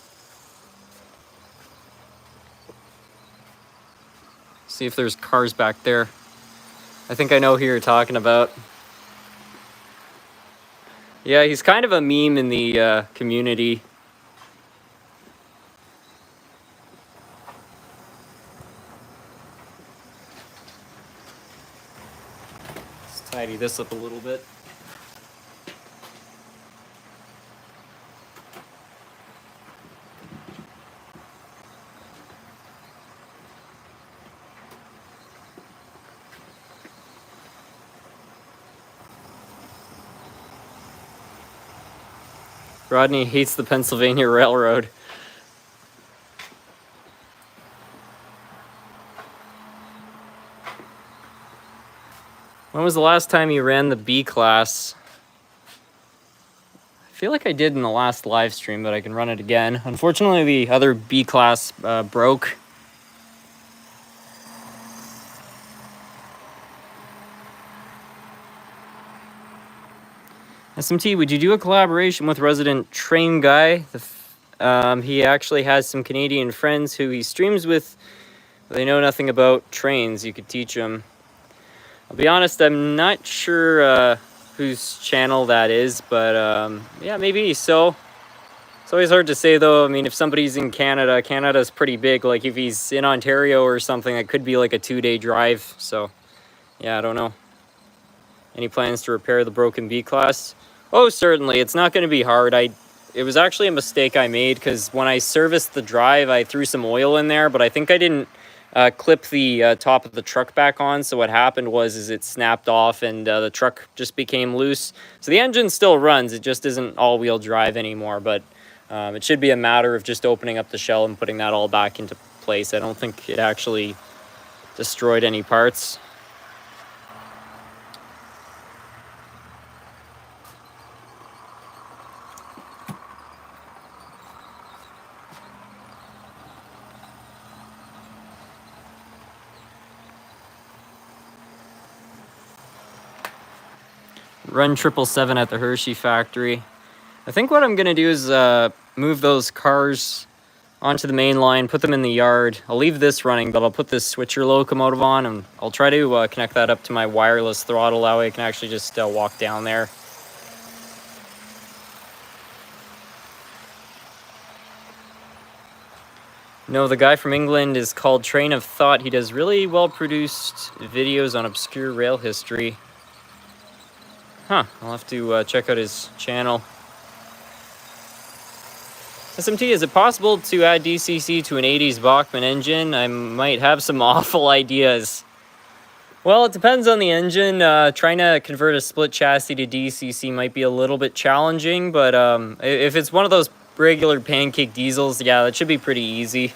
See if there's cars back there. I think I know who you're talking about. Yeah, he's kind of a meme in the community. Let's tidy this up a little bit. Rodney hates the Pennsylvania Railroad. When was the last time you ran the B class? I feel like I did in the last live stream, but I can run it again. Unfortunately, the other B class broke. SMT, would you do a collaboration with Resident Train Guy? He actually has some Canadian friends who he streams with. They know nothing about trains. You could teach them. I'll be honest, I'm not sure whose channel that is, but yeah, maybe so. It's always hard to say, though. I mean, if somebody's in Canada, Canada's pretty big. Like, if he's in Ontario or something, it could be like a 2-day drive. So, yeah, I don't know. Any plans to repair the broken B class? Oh, certainly. It's not going to be hard. It was actually a mistake I made, because when I serviced the drive, I threw some oil in there, but I think I didn't clip the top of the truck back on. So what happened was it snapped off, and the truck just became loose. So the engine still runs. It just isn't all-wheel drive anymore, but it should be a matter of just opening up the shell and putting that all back into place. I don't think it actually destroyed any parts. Run 777 at the Hershey factory. I think what I'm going to do is move those cars onto the main line, put them in the yard. I'll leave this running, but I'll put this switcher locomotive on, and I'll try to connect that up to my wireless throttle. That way I can actually just walk down there. No, the guy from England is called Train of Thought. He does really well-produced videos on obscure rail history. Huh, I'll have to check out his channel. SMT, is it possible to add DCC to an 80s Bachmann engine? I might have some awful ideas. Well, it depends on the engine. Trying to convert a split chassis to DCC might be a little bit challenging, but if it's one of those regular pancake diesels, yeah, that should be pretty easy.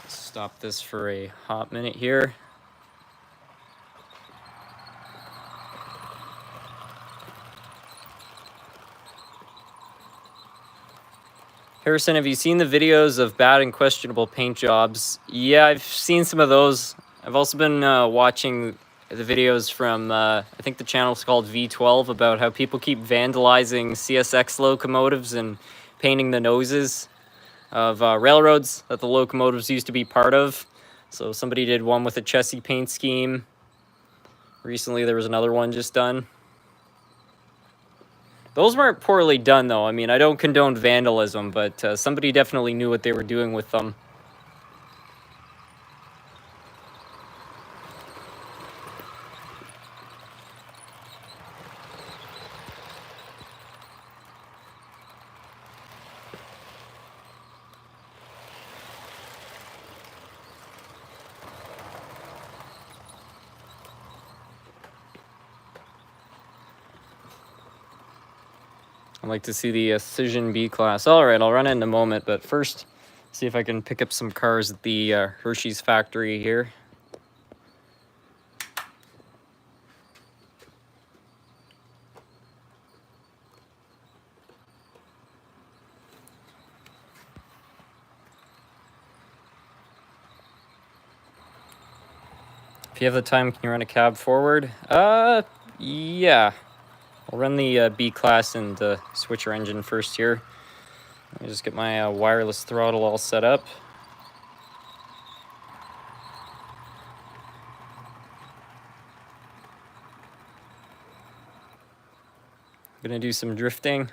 Stop this for a hot minute here. Harrison, have you seen the videos of bad and questionable paint jobs? Yeah, I've seen some of those. I've also been watching the videos from, I think the channel's called V12, about how people keep vandalizing CSX locomotives and painting the noses of railroads that the locomotives used to be part of. So somebody did one with a Chessie paint scheme. Recently there was another one just done. Those weren't poorly done, though. I mean, I don't condone vandalism, but somebody definitely knew what they were doing with them. I'd like to see the Cision B class. All right, I'll run it in a moment, but first, see if I can pick up some cars at the Hershey's factory here. If you have the time, can you run a cab forward? Yeah. I'll run the B-class and the switcher engine first here. Let me just get my wireless throttle all set up. Gonna do some drifting.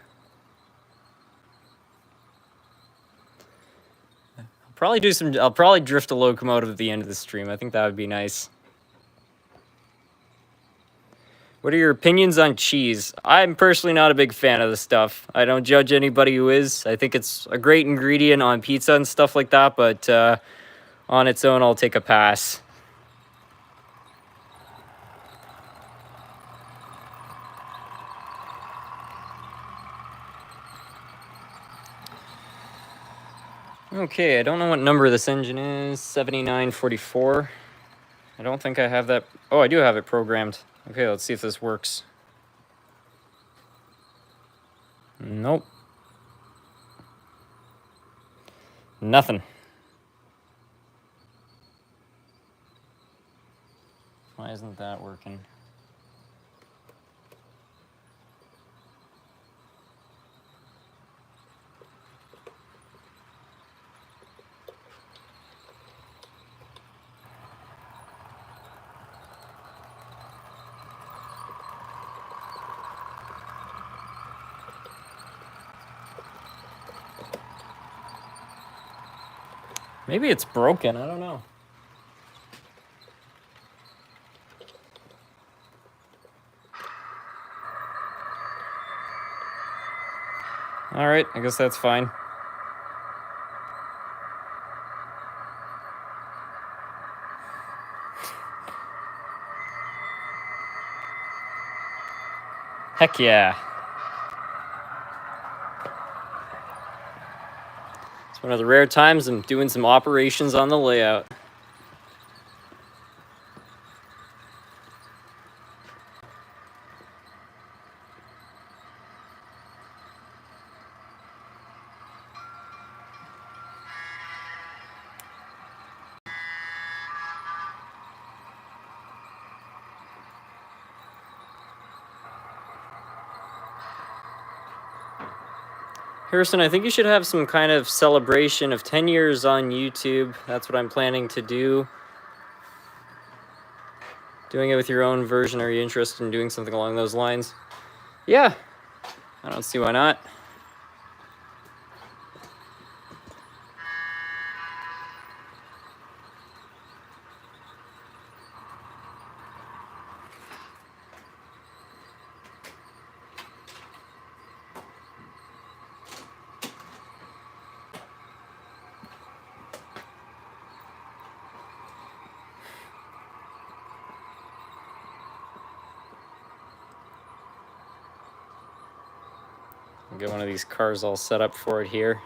I'll probably drift a locomotive at the end of the stream. I think that would be nice. What are your opinions on cheese? I'm personally not a big fan of the stuff. I don't judge anybody who is. I think it's a great ingredient on pizza and stuff like that, but on its own, I'll take a pass. Okay, I don't know what number this engine is. 7944. I don't think I have that. Oh, I do have it programmed. Okay, let's see if this works. Nope. Nothing. Why isn't that working? Maybe it's broken, I don't know. Alright, I guess that's fine. Heck yeah. It's one of the rare times I'm doing some operations on the layout. Harrison, I think you should have some kind of celebration of 10 years on YouTube. That's what I'm planning to do. Doing it with your own version. Are you interested in doing something along those lines? Yeah, I don't see why not. I'll get one of these cars all set up for it here.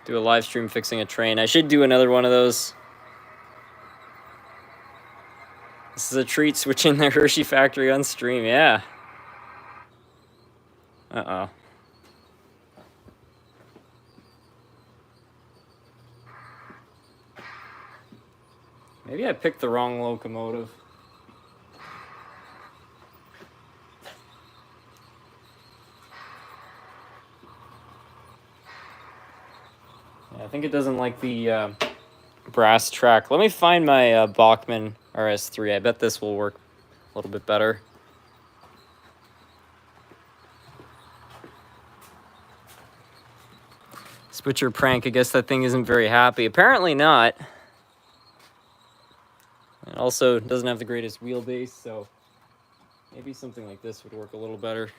Do a live stream fixing a train. I should do another one of those. This is a treat, switching the Hershey factory on stream, yeah. Uh-oh. Maybe I picked the wrong locomotive. Yeah, I think it doesn't like the brass track. Let me find my Bachmann RS3. I bet this will work a little bit better. Switcher prank. I guess that thing isn't very happy. Apparently not. It also doesn't have the greatest wheelbase, so maybe something like this would work a little better.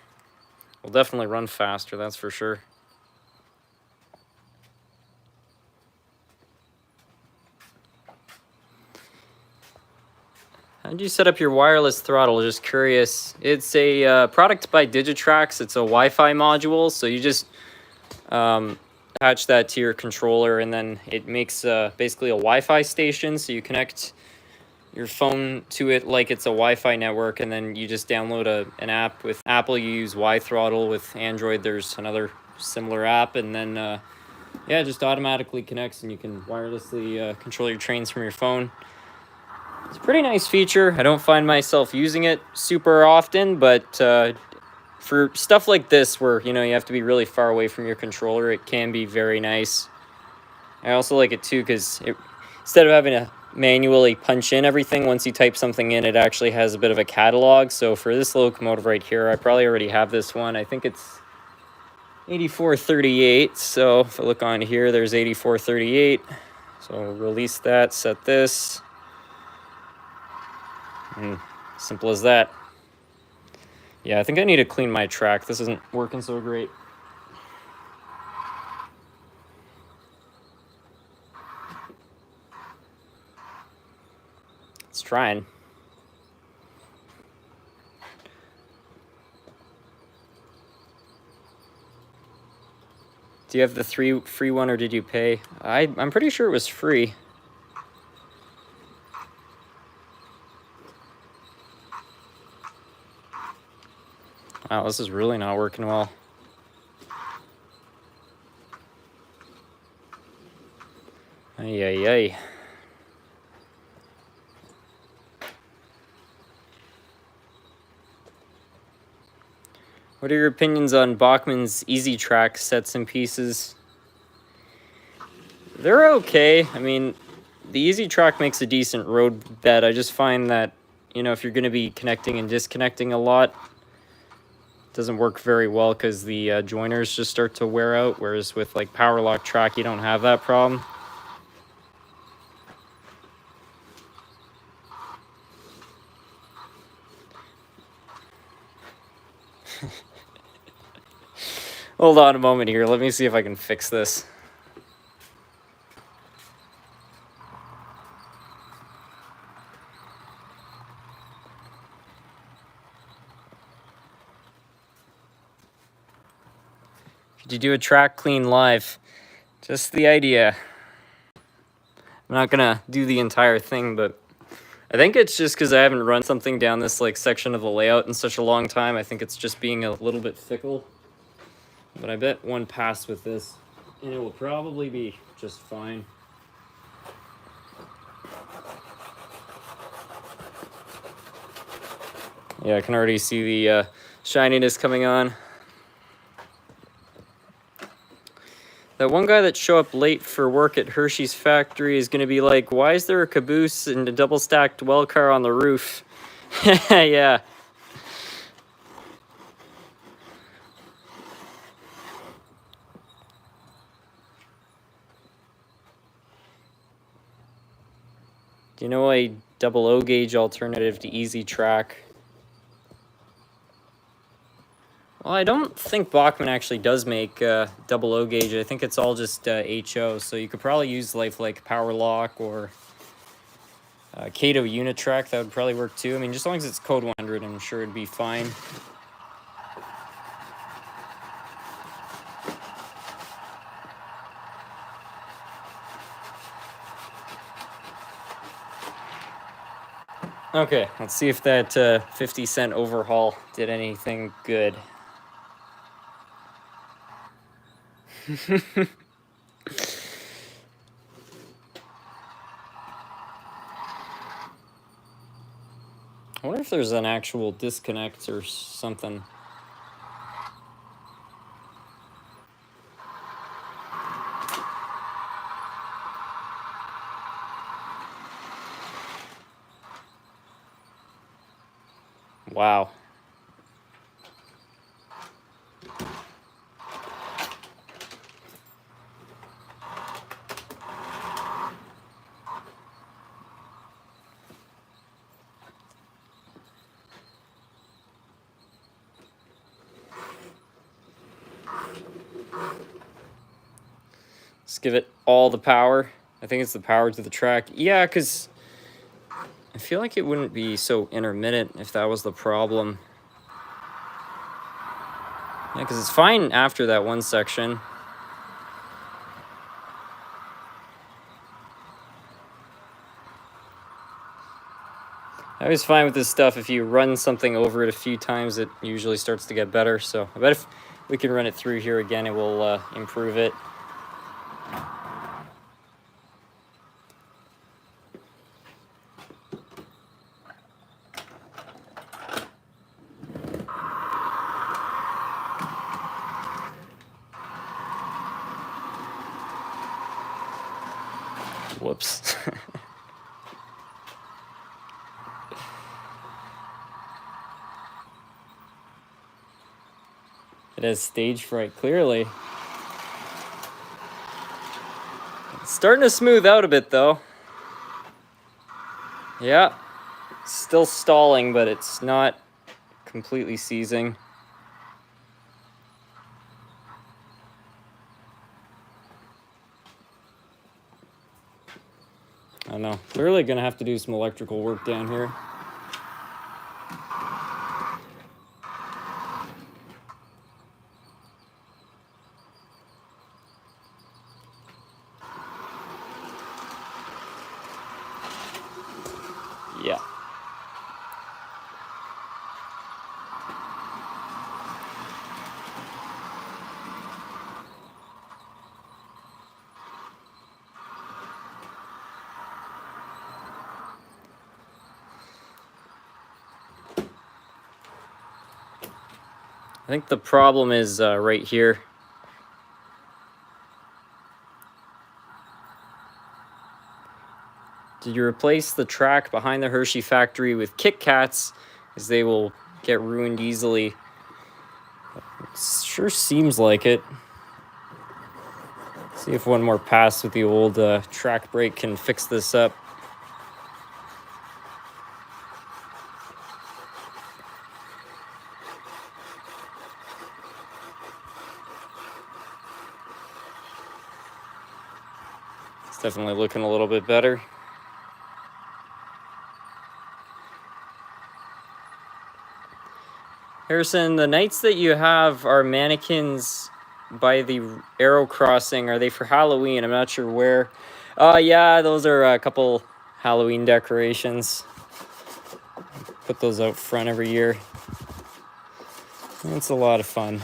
Will definitely run faster, that's for sure. How do you set up your wireless throttle? Just curious. It's a product by Digitrax. It's a Wi-Fi module, so you just attach that to your controller, and then it makes basically a Wi-Fi station. So you connect your phone to it like it's a Wi-Fi network, and then you just download an app. With Apple, you use Y-Throttle. With Android, there's another similar app, and then yeah, it just automatically connects, and you can wirelessly control your trains from your phone. It's a pretty nice feature. I don't find myself using it super often, but for stuff like this where, you know, you have to be really far away from your controller, it can be very nice. I also like it too because instead of having to manually punch in everything, once you type something in, it actually has a bit of a catalog. So for this locomotive right here, I probably already have this one. I think it's 8438. So if I look on here, there's 8438. So release that, set this. And simple as that. Yeah, I think I need to clean my track. This isn't working so great. It's trying. Do you have the free one, or did you pay? I'm pretty sure it was free. Wow, this is really not working well. Ay, ay, ay. What are your opinions on Bachmann's Easy Track sets and pieces? They're okay. I mean, the Easy Track makes a decent road bed. I just find that, you know, if you're going to be connecting and disconnecting a lot, it doesn't work very well because the joiners just start to wear out, whereas with like Power Lock Track, you don't have that problem. Hold on a moment here. Let me see if I can fix this. Could you do a track clean live? Just the idea. I'm not gonna do the entire thing, but I think it's just because I haven't run something down this like section of the layout in such a long time. I think it's just being a little bit fickle. But I bet one pass with this, and it will probably be just fine. Yeah, I can already see the shininess coming on. That one guy that show up late for work at Hershey's factory is going to be like, why is there a caboose and a double-stacked well car on the roof? Yeah. Do you know a double O gauge alternative to Easy Track? Well, I don't think Bachmann actually does make double O gauge. I think it's all just HO. So you could probably use like Power Lock or Kato Unitrack. That would probably work too. I mean, just as long as it's code 100, I'm sure it'd be fine. Okay, let's see if that 50-cent overhaul did anything good. I wonder if there's an actual disconnect or something. Wow. Let's give it all the power. I think it's the power to the track. Yeah, because I I feel like it wouldn't be so intermittent if that was the problem. Yeah, because it's fine after that one section. I always find with this stuff, if you run something over it a few times, it usually starts to get better. So I bet if we can run it through here again, it will improve it. Whoops. It has stage fright, clearly. It's starting to smooth out a bit, though. Yeah. Still stalling, but it's not completely seizing. I don't know. Clearly gonna have to do some electrical work down here. Yeah. I think the problem is right here. Did you replace the track behind the Hershey factory with Kit Kats, as they will get ruined easily? It sure seems like it. See if one more pass with the old track brake can fix this up. It's definitely looking a little bit better. Harrison, the nights that you have are mannequins by the arrow crossing. Are they for Halloween? I'm not sure where. Yeah, those are a couple Halloween decorations. Put those out front every year. It's a lot of fun.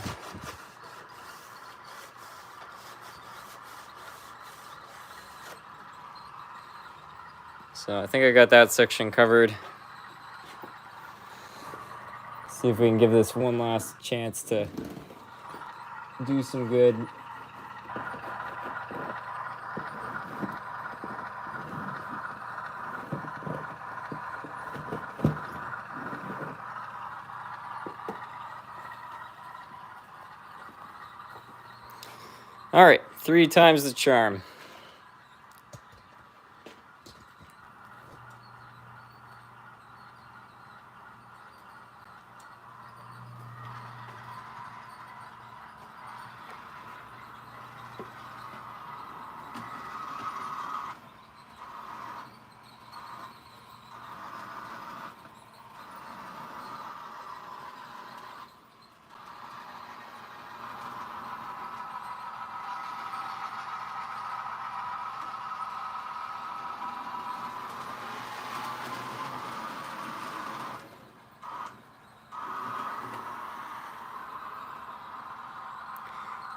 So I think I got that section covered. See if we can give this one last chance to do some good. All right, 3 times the charm.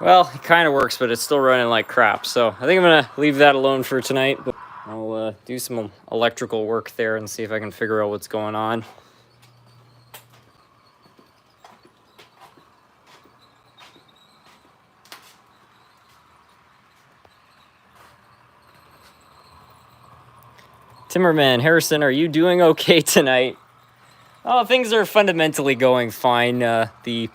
Well, it kind of works, but it's still running like crap. So I think I'm going to leave that alone for tonight. But I'll do some electrical work there and see if I can figure out what's going on. Timmerman, Harrison, are you doing okay tonight? Oh, things are fundamentally going fine. The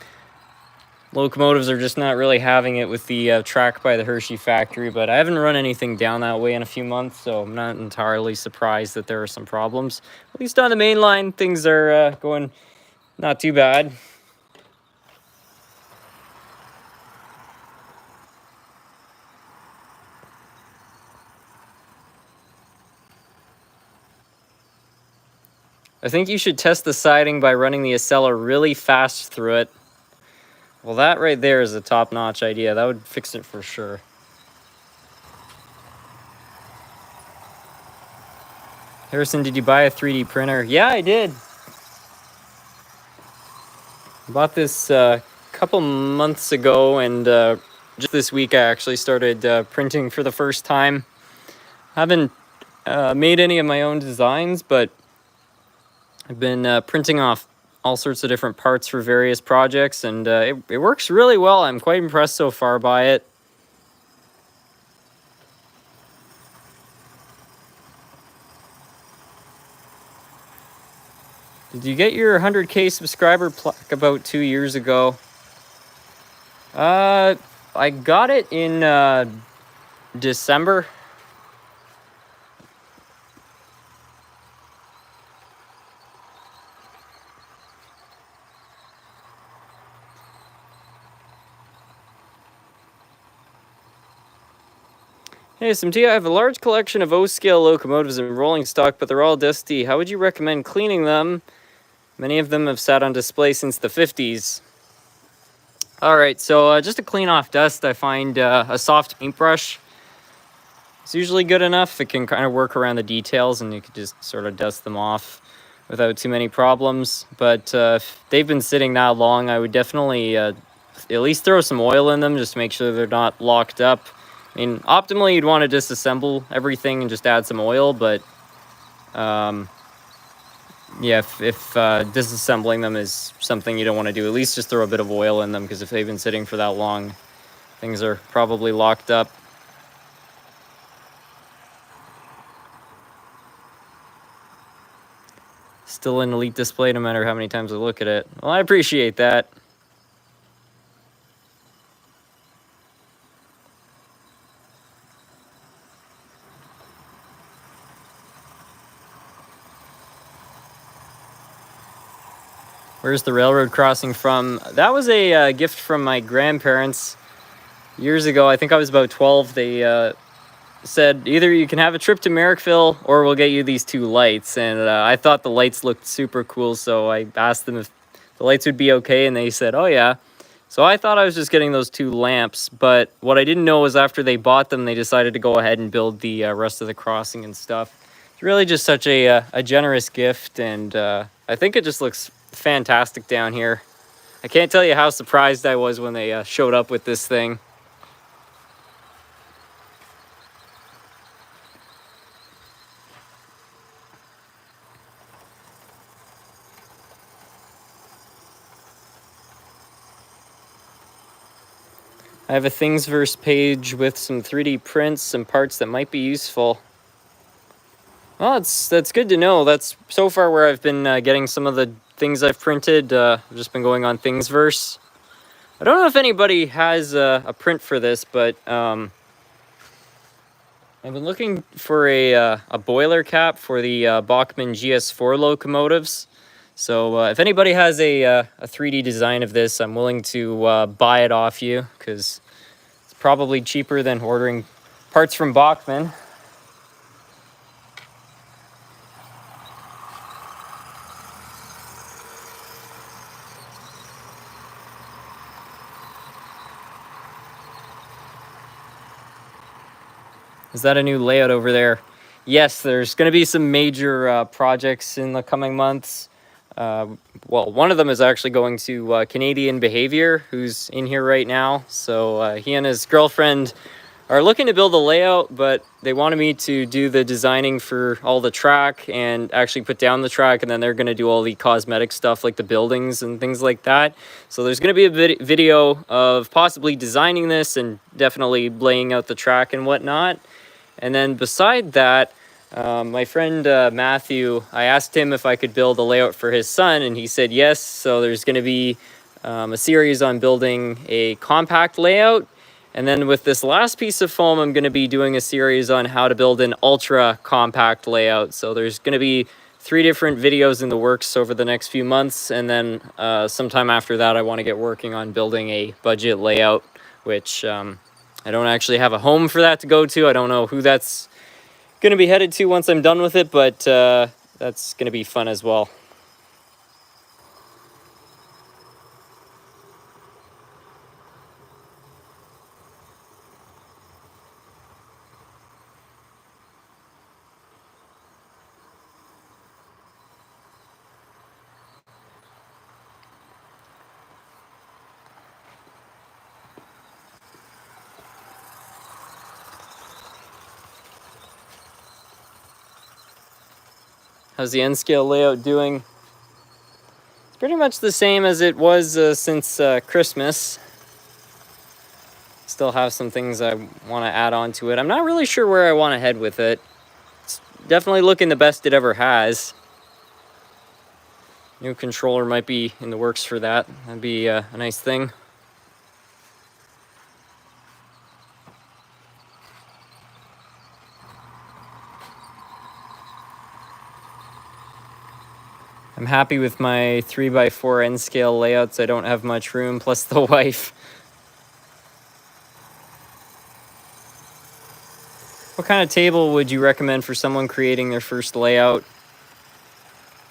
locomotives are just not really having it with the track by the Hershey factory, but I haven't run anything down that way in a few months, so I'm not entirely surprised that there are some problems. At least on the main line, things are going not too bad. I think you should test the siding by running the Acela really fast through it. Well, that right there is a top-notch idea. That would fix it for sure. Harrison, did you buy a 3D printer? Yeah, I did. I bought this a couple months ago, and just this week I actually started printing for the first time. I haven't made any of my own designs, but I've been printing off all sorts of different parts for various projects, and it works really well. I'm quite impressed so far by it. Did you get your 100K subscriber plaque about 2 years ago? I got it in December. Hey, SMT, I have a large collection of O-scale locomotives in rolling stock, but they're all dusty. How would you recommend cleaning them? Many of them have sat on display since the 50s. All right, so just to clean off dust, I find a soft paintbrush. It's usually good enough. It can kind of work around the details, and you can just sort of dust them off without too many problems. But if they've been sitting that long, I would definitely at least throw some oil in them just to make sure they're not locked up. I mean, optimally, you'd want to disassemble everything and just add some oil, but yeah, if disassembling them is something you don't want to do, at least just throw a bit of oil in them, because if they've been sitting for that long, things are probably locked up. Still an elite display no matter how many times I look at it. Well, I appreciate that. Where's the railroad crossing from? That was a gift from my grandparents years ago. I think I was about 12. They said, either you can have a trip to Merrickville or we'll get you these two lights. And I thought the lights looked super cool, so I asked them if the lights would be okay, and they said, oh yeah. So I thought I was just getting those two lamps, but what I didn't know was after they bought them, they decided to go ahead and build the rest of the crossing and stuff. It's really just such a generous gift, and I think it just looks fantastic down here. I can't tell you how surprised I was when they showed up with this thing. I have a Thingsverse page with some 3D prints, some parts that might be useful. Well, that's good to know. That's so far where I've been getting some of the things I've printed. I've just been going on Thingsverse. I don't know if anybody has a print for this, but I've been looking for a boiler cap for the Bachmann GS4 locomotives. So if anybody has a 3D design of this, I'm willing to buy it off you, because it's probably cheaper than ordering parts from Bachmann. Is that a new layout over there? Yes, there's going to be some major projects in the coming months. Well, one of them is actually going to Canadian Behavior, who's in here right now. So he and his girlfriend are looking to build a layout, but they wanted me to do the designing for all the track and actually put down the track, and then they're going to do all the cosmetic stuff like the buildings and things like that. So there's going to be a video of possibly designing this and definitely laying out the track and whatnot. And then beside that, my friend Matthew, I asked him if I could build a layout for his son, and he said yes. So there's going to be a series on building a compact layout. And then with this last piece of foam, I'm going to be doing a series on how to build an ultra compact layout. So there's going to be 3 different videos in the works over the next few months. And then sometime after that, I want to get working on building a budget layout, which I don't actually have a home for that to go to. I don't know who that's going to be headed to once I'm done with it, but that's going to be fun as well. How's the N scale layout doing? It's pretty much the same as it was since Christmas. Still have some things I want to add on to it. I'm not really sure where I want to head with it. It's definitely looking the best it ever has. New controller might be in the works for that. That'd be a nice thing. I'm happy with my 3x4 N scale layouts. I don't have much room, plus the wife. What kind of table would you recommend for someone creating their first layout?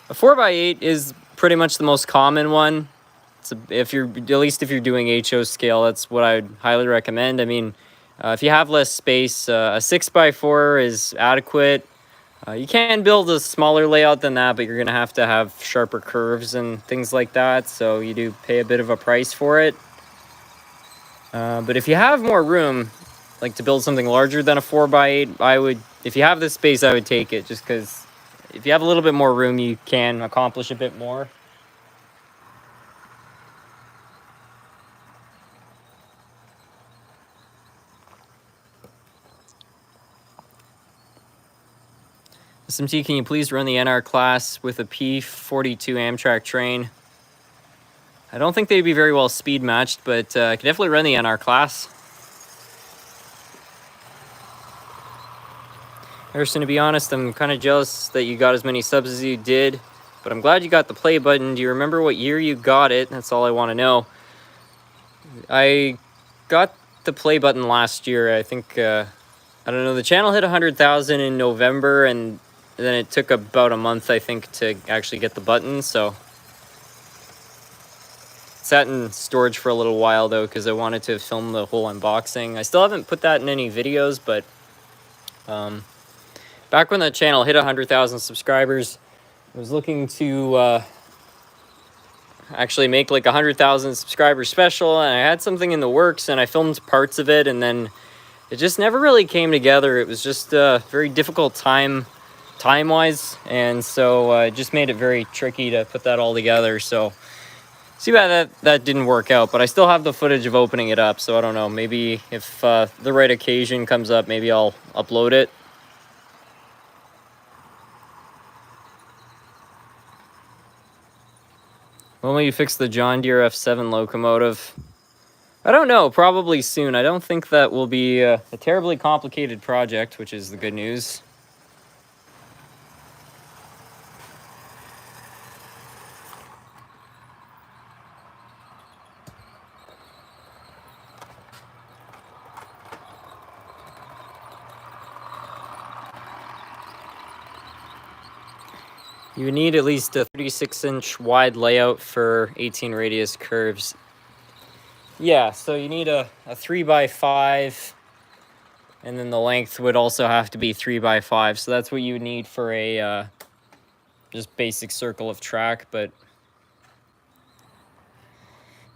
A 4x8 is pretty much the most common one. If you're doing HO scale, that's what I'd highly recommend. I mean, if you have less space, a 6x4 is adequate. You can build a smaller layout than that, but you're going to have sharper curves and things like that, so you do pay a bit of a price for it. But if you have more room, like to build something larger than a 4x8, if you have the space, I would take it, just because if you have a little bit more room, you can accomplish a bit more. SMT, can you please run the NR class with a P42 Amtrak train? I don't think they'd be very well speed matched, but I can definitely run the NR class. Harrison, to be honest, I'm kind of jealous that you got as many subs as you did, but I'm glad you got the play button. Do you remember what year you got it? That's all I want to know. I got the play button last year. I think, I don't know, the channel hit 100,000 in November, and then it took about a month, I think, to actually get the button, so. It sat in storage for a little while, though, because I wanted to film the whole unboxing. I still haven't put that in any videos, but back when the channel hit 100,000 subscribers, I was looking to actually make like a 100,000 subscriber special, and I had something in the works, and I filmed parts of it, and then it just never really came together. It was just a very difficult time-wise, and so it just made it very tricky to put that all together. So see why that didn't work out, but I still have the footage of opening it up, so I don't know, maybe if the right occasion comes up, maybe I'll upload it. When will you fix the John Deere F7 locomotive? I don't know, probably soon. I don't think that will be a terribly complicated project, which is the good news. You would need at least a 36-inch wide layout for 18 radius curves. Yeah, so you need a 3x5, and then the length would also have to be 3x5. So that's what you would need for a just basic circle of track. But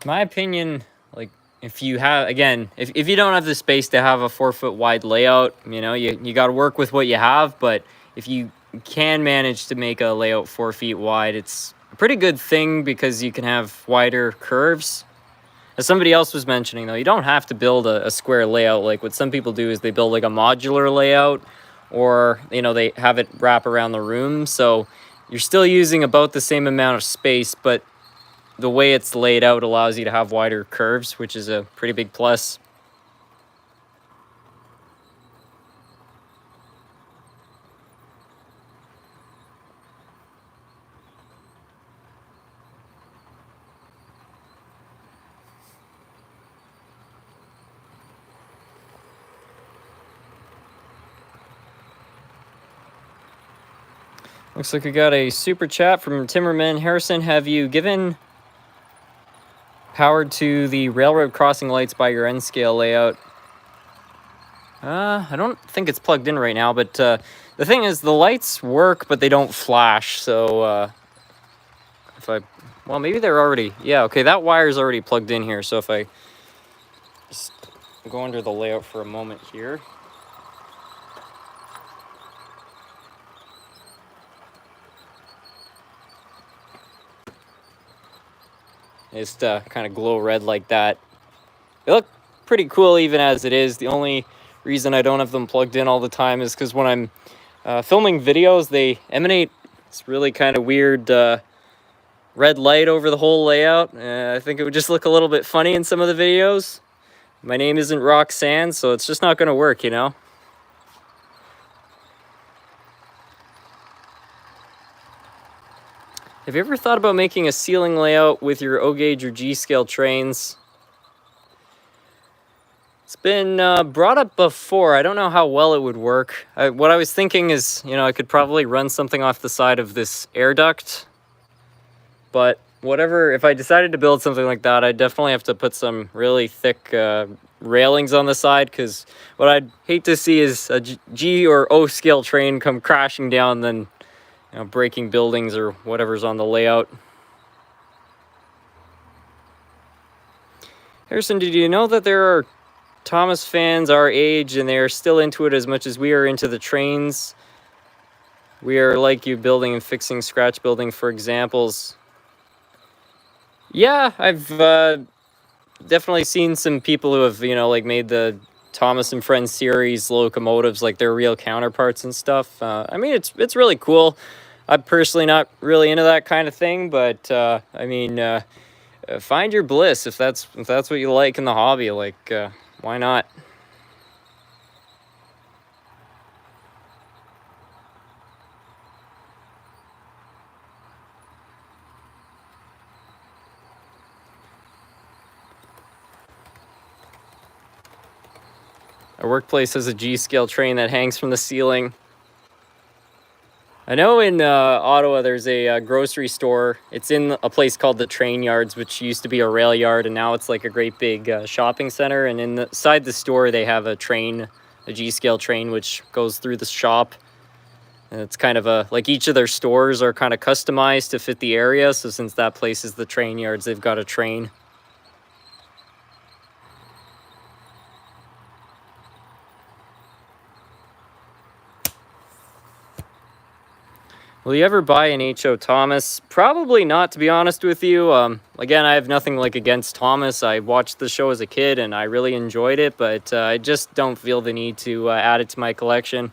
in my opinion, like, if you have, again, if you don't have the space to have a 4-foot wide layout, you know, you got to work with what you have. But if you can manage to make a layout 4 feet wide, it's a pretty good thing, because you can have wider curves. As somebody else was mentioning, though, you don't have to build a square layout. Like what some people do is they build like a modular layout, or, you know, they have it wrap around the room. So you're still using about the same amount of space, but the way it's laid out allows you to have wider curves, which is a pretty big plus. Looks like we got a super chat from Timmerman. Harrison, have you given power to the railroad crossing lights by your N-scale layout? I don't think it's plugged in right now, but the thing is the lights work, but they don't flash. So if I, well, maybe they're already, yeah, okay, that wire's already plugged in here. So if I just go under the layout for a moment here. Just kind of glow red like that. They look pretty cool even as it is. The only reason I don't have them plugged in all the time is because when I'm filming videos, they emanate this really kind of weird red light over the whole layout. I think it would just look a little bit funny in some of the videos. My name isn't Roxanne, so it's just not going to work, you know? Have you ever thought about making a ceiling layout with your O gauge or G scale trains? It's been brought up before. I don't know how well it would work. What I was thinking is, you know, I could probably run something off the side of this air duct. But whatever, if I decided to build something like that, I'd definitely have to put some really thick railings on the side, because what I'd hate to see is a G or O scale train come crashing down, then you know, breaking buildings or whatever's on the layout. Harrison, did you know that there are Thomas fans our age and they are still into it as much as we are into the trains? We are like you, building and fixing, scratch building for examples. Yeah, I've definitely seen some people who have, you know, like made the Thomas and Friends series locomotives like their real counterparts and stuff. I mean, it's really cool. I'm personally not really into that kind of thing, but I mean, find your bliss if that's what you like in the hobby. Like, why not? Our workplace has a G-scale train that hangs from the ceiling. I know in Ottawa there's a grocery store. It's in a place called the Train Yards, which used to be a rail yard, and now it's like a great big shopping center. And inside the store they have a train, a G-scale train, which goes through the shop. And it's kind of like each of their stores are kind of customized to fit the area. So since that place is the Train Yards, they've got a train. Will you ever buy an H.O. Thomas? Probably not, to be honest with you. Again, I have nothing like against Thomas. I watched the show as a kid and I really enjoyed it, but I just don't feel the need to add it to my collection.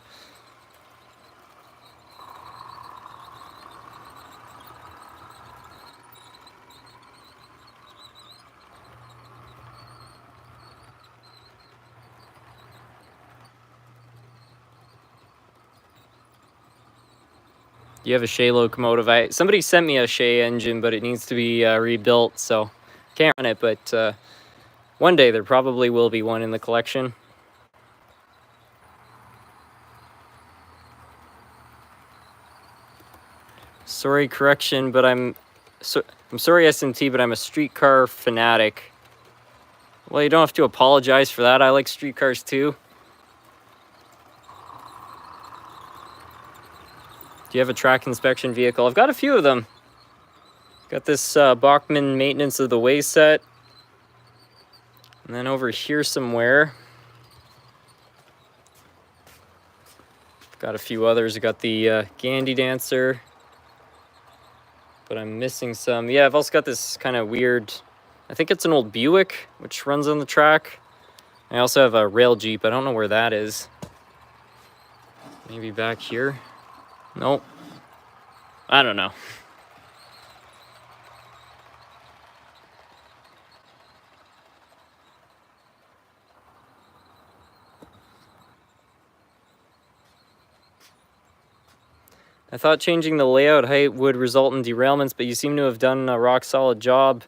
You have a Shea locomotive. Somebody sent me a Shea engine, but it needs to be rebuilt, so can't run it. But one day there probably will be one in the collection. Sorry, correction, but I'm sorry, SMT, but I'm a streetcar fanatic. Well, you don't have to apologize for that. I like streetcars too. Do you have a track inspection vehicle? I've got a few of them. Got this Bachmann Maintenance of the Way set. And then over here somewhere, got a few others. I got the Gandhi Dancer, but I'm missing some. Yeah, I've also got this kind of weird, I think it's an old Buick, which runs on the track. I also have a rail Jeep. I don't know where that is. Maybe back here? Nope. I don't know. I thought changing the layout height would result in derailments, but you seem to have done a rock-solid job.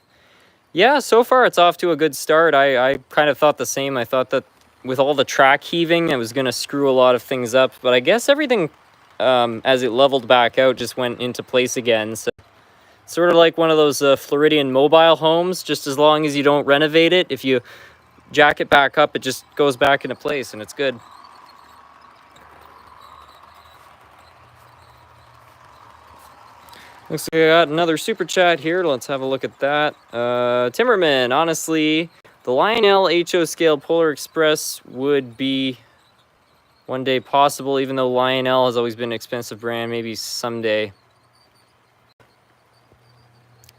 Yeah, so far it's off to a good start. I kind of thought the same. I thought that with all the track heaving, it was going to screw a lot of things up, but I guess everything as it leveled back out, just went into place again. So sort of like one of those Floridian mobile homes. Just as long as you don't renovate it, if you jack it back up, it just goes back into place and it's good. Looks like I got another super chat here. Let's have a look at that. Timmerman, honestly, the Lionel HO scale Polar Express would be one day possible, even though Lionel has always been an expensive brand. Maybe someday.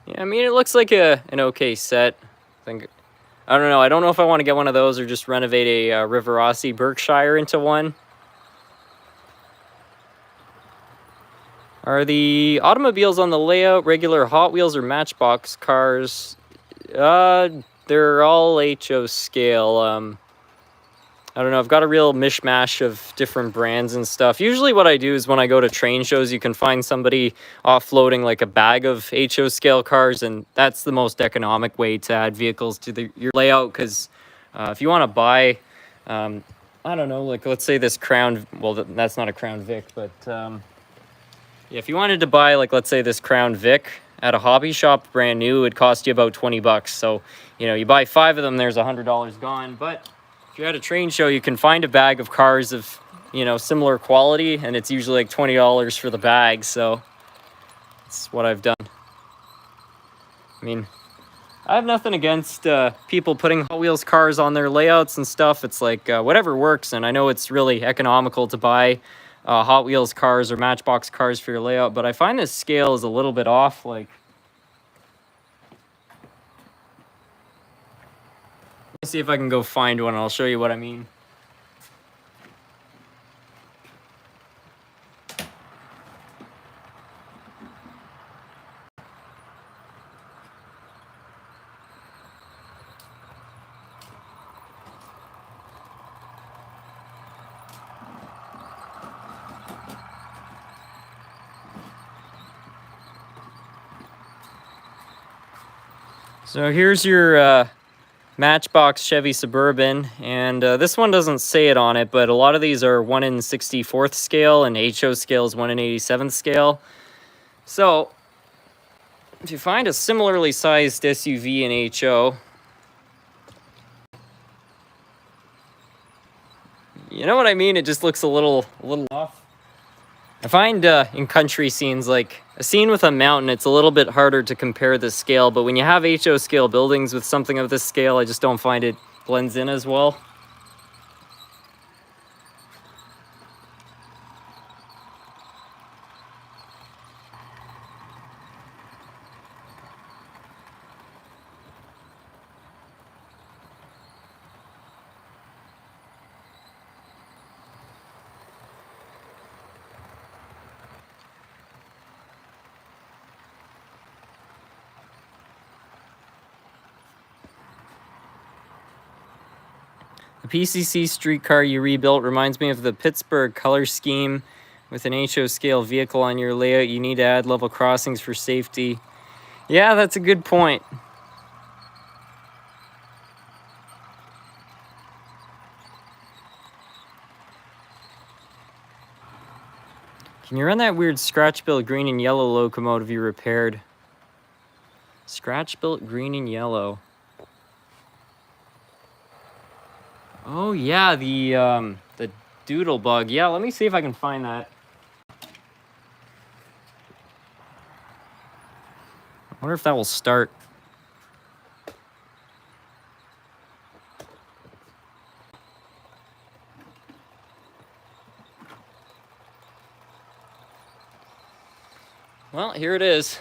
Yeah, I mean, it looks like an okay set. I don't know. I don't know if I want to get one of those or just renovate a Rivarossi Berkshire into one. Are the automobiles on the layout regular Hot Wheels or Matchbox cars? They're all HO scale. I don't know. I've got a real mishmash of different brands and stuff. Usually what I do is when I go to train shows, you can find somebody offloading like a bag of HO scale cars, and that's the most economic way to add vehicles to your layout. Because if you want to buy, I don't know, like let's say this Crown, well, that's not a Crown Vic, but yeah, if you wanted to buy, like, let's say this Crown Vic at a hobby shop brand new, it would cost you about 20 bucks. So, you know, you buy 5 of them, there's $100 gone. But if you're at a train show, you can find a bag of cars of, you know, similar quality, and it's usually like $20 for the bag. So that's what I've done. I mean, I have nothing against people putting Hot Wheels cars on their layouts and stuff. It's like whatever works. And I know it's really economical to buy Hot Wheels cars or Matchbox cars for your layout, but I find this scale is a little bit off. Like, let me see if I can go find one and I'll show you what I mean. So here's your Matchbox Chevy Suburban, and this one doesn't say it on it, but a lot of these are 1 in 64th scale, and HO scale is 1 in 87th scale. So if you find a similarly sized SUV in HO, you know what I mean? It just looks a little off. I find in country scenes, like a scene with a mountain, it's a little bit harder to compare the scale, but when you have HO scale buildings with something of this scale, I just don't find it blends in as well. The PCC streetcar you rebuilt reminds me of the Pittsburgh color scheme. With an HO scale vehicle on your layout, you need to add level crossings for safety. Yeah, that's a good point. Can you run that weird scratch-built green and yellow locomotive you repaired? Scratch-built green and yellow. Oh yeah, the doodle bug. Yeah, let me see if I can find that. I wonder if that will start. Well, here it is.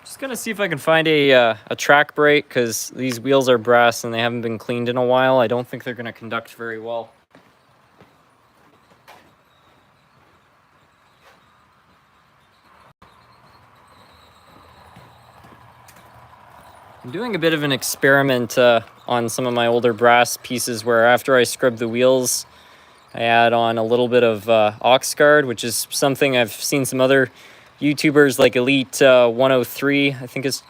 Just gonna see if I can find a track brake, because these wheels are brass and they haven't been cleaned in a while. I don't think they're gonna conduct very well. I'm doing a bit of an experiment on some of my older brass pieces where after I scrub the wheels, I add on a little bit of ox guard, which is something I've seen some other YouTubers like Elite 103, I think it's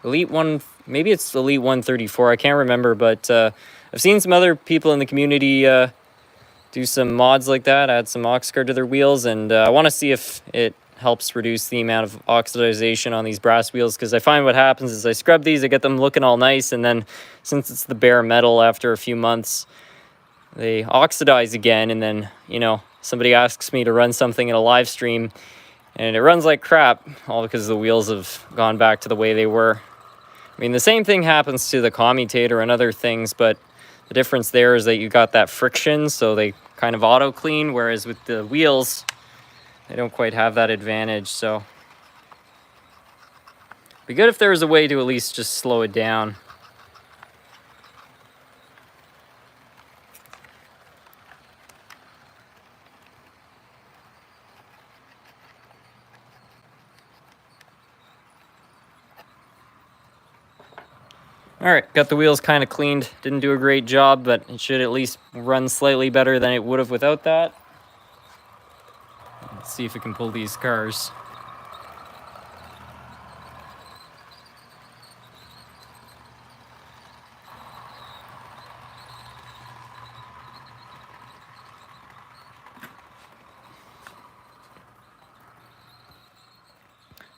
Elite 1, maybe it's Elite 134, I can't remember, but I've seen some other people in the community do some mods like that, add some ox guard to their wheels, and I want to see if it helps reduce the amount of oxidization on these brass wheels, because I find what happens is I scrub these, I get them looking all nice, and then since it's the bare metal, after a few months they oxidize again, and then, you know, somebody asks me to run something in a live stream and it runs like crap, all because the wheels have gone back to the way they were. I mean, the same thing happens to the commutator and other things, but the difference there is that you got that friction, so they kind of auto clean, whereas with the wheels they don't quite have that advantage. So it'd be good if there was a way to at least just slow it down. All right, got the wheels kind of cleaned. Didn't do a great job, but it should at least run slightly better than it would have without that. Let's see if it can pull these cars.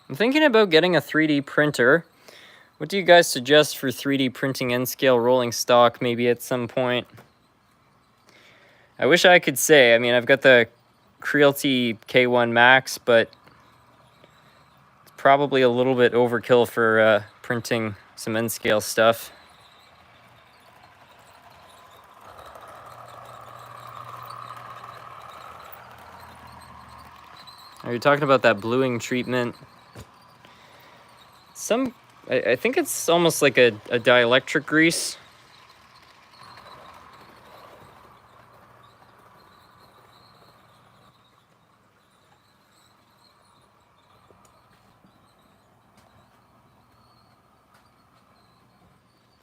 I'm thinking about getting a 3D printer. What do you guys suggest for 3D printing N-scale rolling stock maybe at some point? I wish I could say. I mean, I've got the Creality K1 Max, but it's probably a little bit overkill for printing some N-scale stuff. Are you talking about that bluing treatment? I think it's almost like a dielectric grease.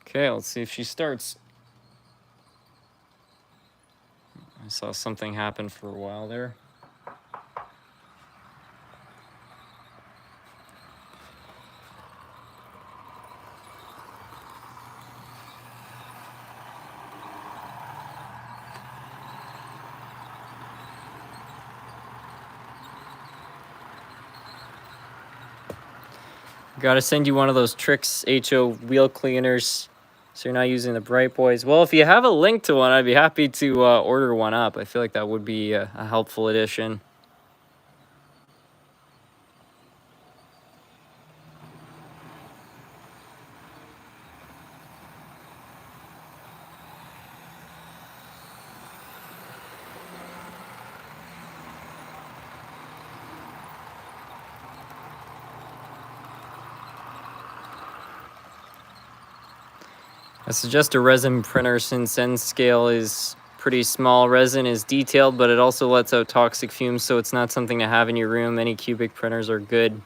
Okay, let's see if she starts. I saw something happen for a while there. Gotta send you one of those Trix HO wheel cleaners so you're not using the Bright Boys. Well, if you have a link to one, I'd be happy to order one up. I feel like that would be a helpful addition. I suggest a resin printer since N-scale is pretty small. Resin is detailed, but it also lets out toxic fumes, so it's not something to have in your room. Any cubic printers are good.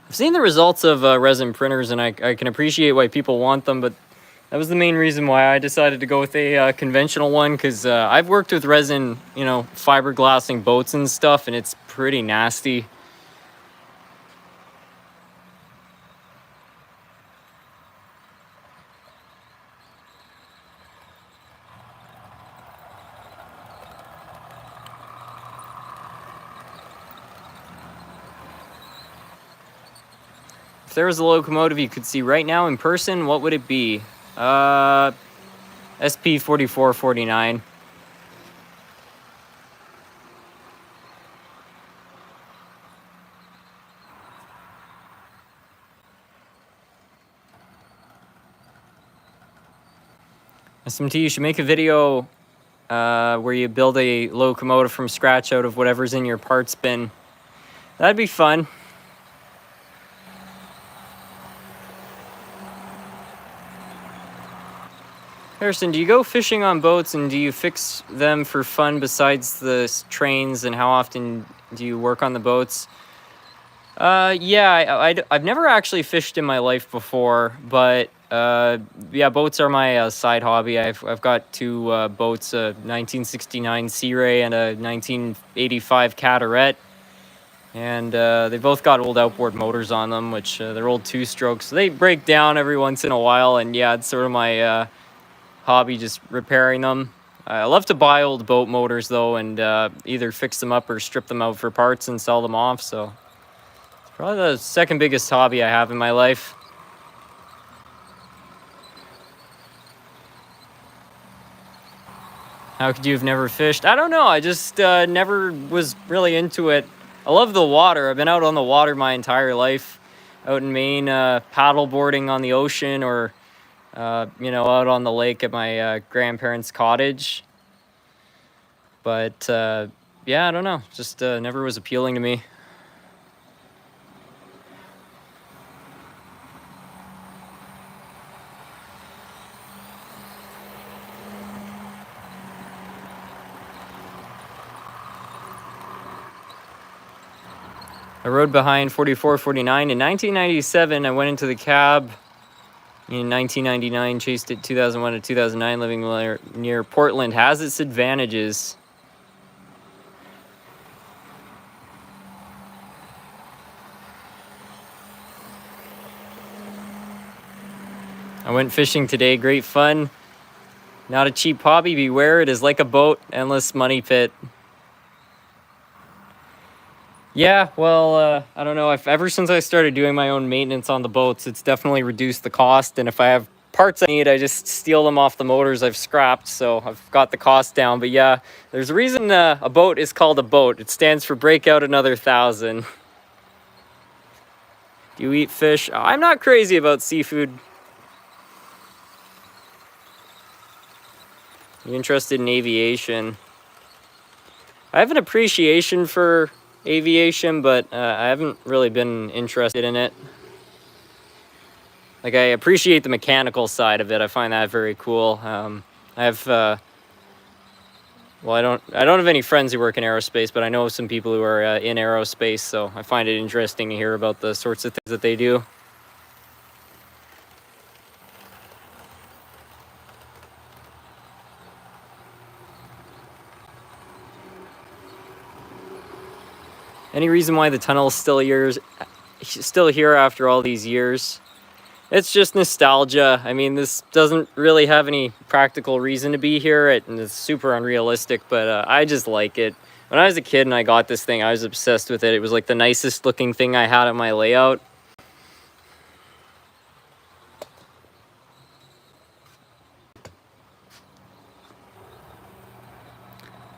I've seen the results of resin printers, and I can appreciate why people want them, but that was the main reason why I decided to go with a conventional one, because I've worked with resin, you know, fiberglassing boats and stuff, and it's pretty nasty. If there was a locomotive you could see right now in person, what would it be? SP4449. SMT, you should make a video where you build a locomotive from scratch out of whatever's in your parts bin. That'd be fun. Harrison, do you go fishing on boats, and do you fix them for fun besides the trains, and how often do you work on the boats? Yeah, I've never actually fished in my life before, but yeah, boats are my side hobby. I've got two boats, a 1969 Sea Ray and a 1985 Cataract, and they both got old outboard motors on them, which they're old two-strokes. So they break down every once in a while, and yeah, it's sort of my hobby, just repairing them. I love to buy old boat motors though, and either fix them up or strip them out for parts and sell them off. So probably the second biggest hobby I have in my life. How could you have never fished? I don't know. I just never was really into it. I love the water. I've been out on the water my entire life, out in Maine, paddle boarding on the ocean, or out on the lake at my grandparents' cottage. But yeah, I don't know. Just never was appealing to me. I rode behind 44, 49. In 1997, I went into the cab. In 1999, chased it 2001 to 2009, living near Portland. Has its advantages. I went fishing today. Great fun. Not a cheap hobby. Beware, it is like a boat. Endless money pit. Yeah, well, I don't know. Ever since I started doing my own maintenance on the boats, it's definitely reduced the cost. And if I have parts I need, I just steal them off the motors I've scrapped. So I've got the cost down. But yeah, there's a reason a boat is called a boat. It stands for break out another 1,000. Do you eat fish? I'm not crazy about seafood. You interested in aviation? I have an appreciation for aviation, but I haven't really been interested in it. Like, I appreciate the mechanical side of it. I find that very cool. I have well, I don't have any friends who work in aerospace, but I know some people who are in aerospace, so I find it interesting to hear about the sorts of things that they do. Any reason why the tunnel is still here after all these years? It's just nostalgia. I mean, this doesn't really have any practical reason to be here, and it's super unrealistic, but I just like it. When I was a kid and I got this thing, I was obsessed with it. It was like the nicest looking thing I had on my layout.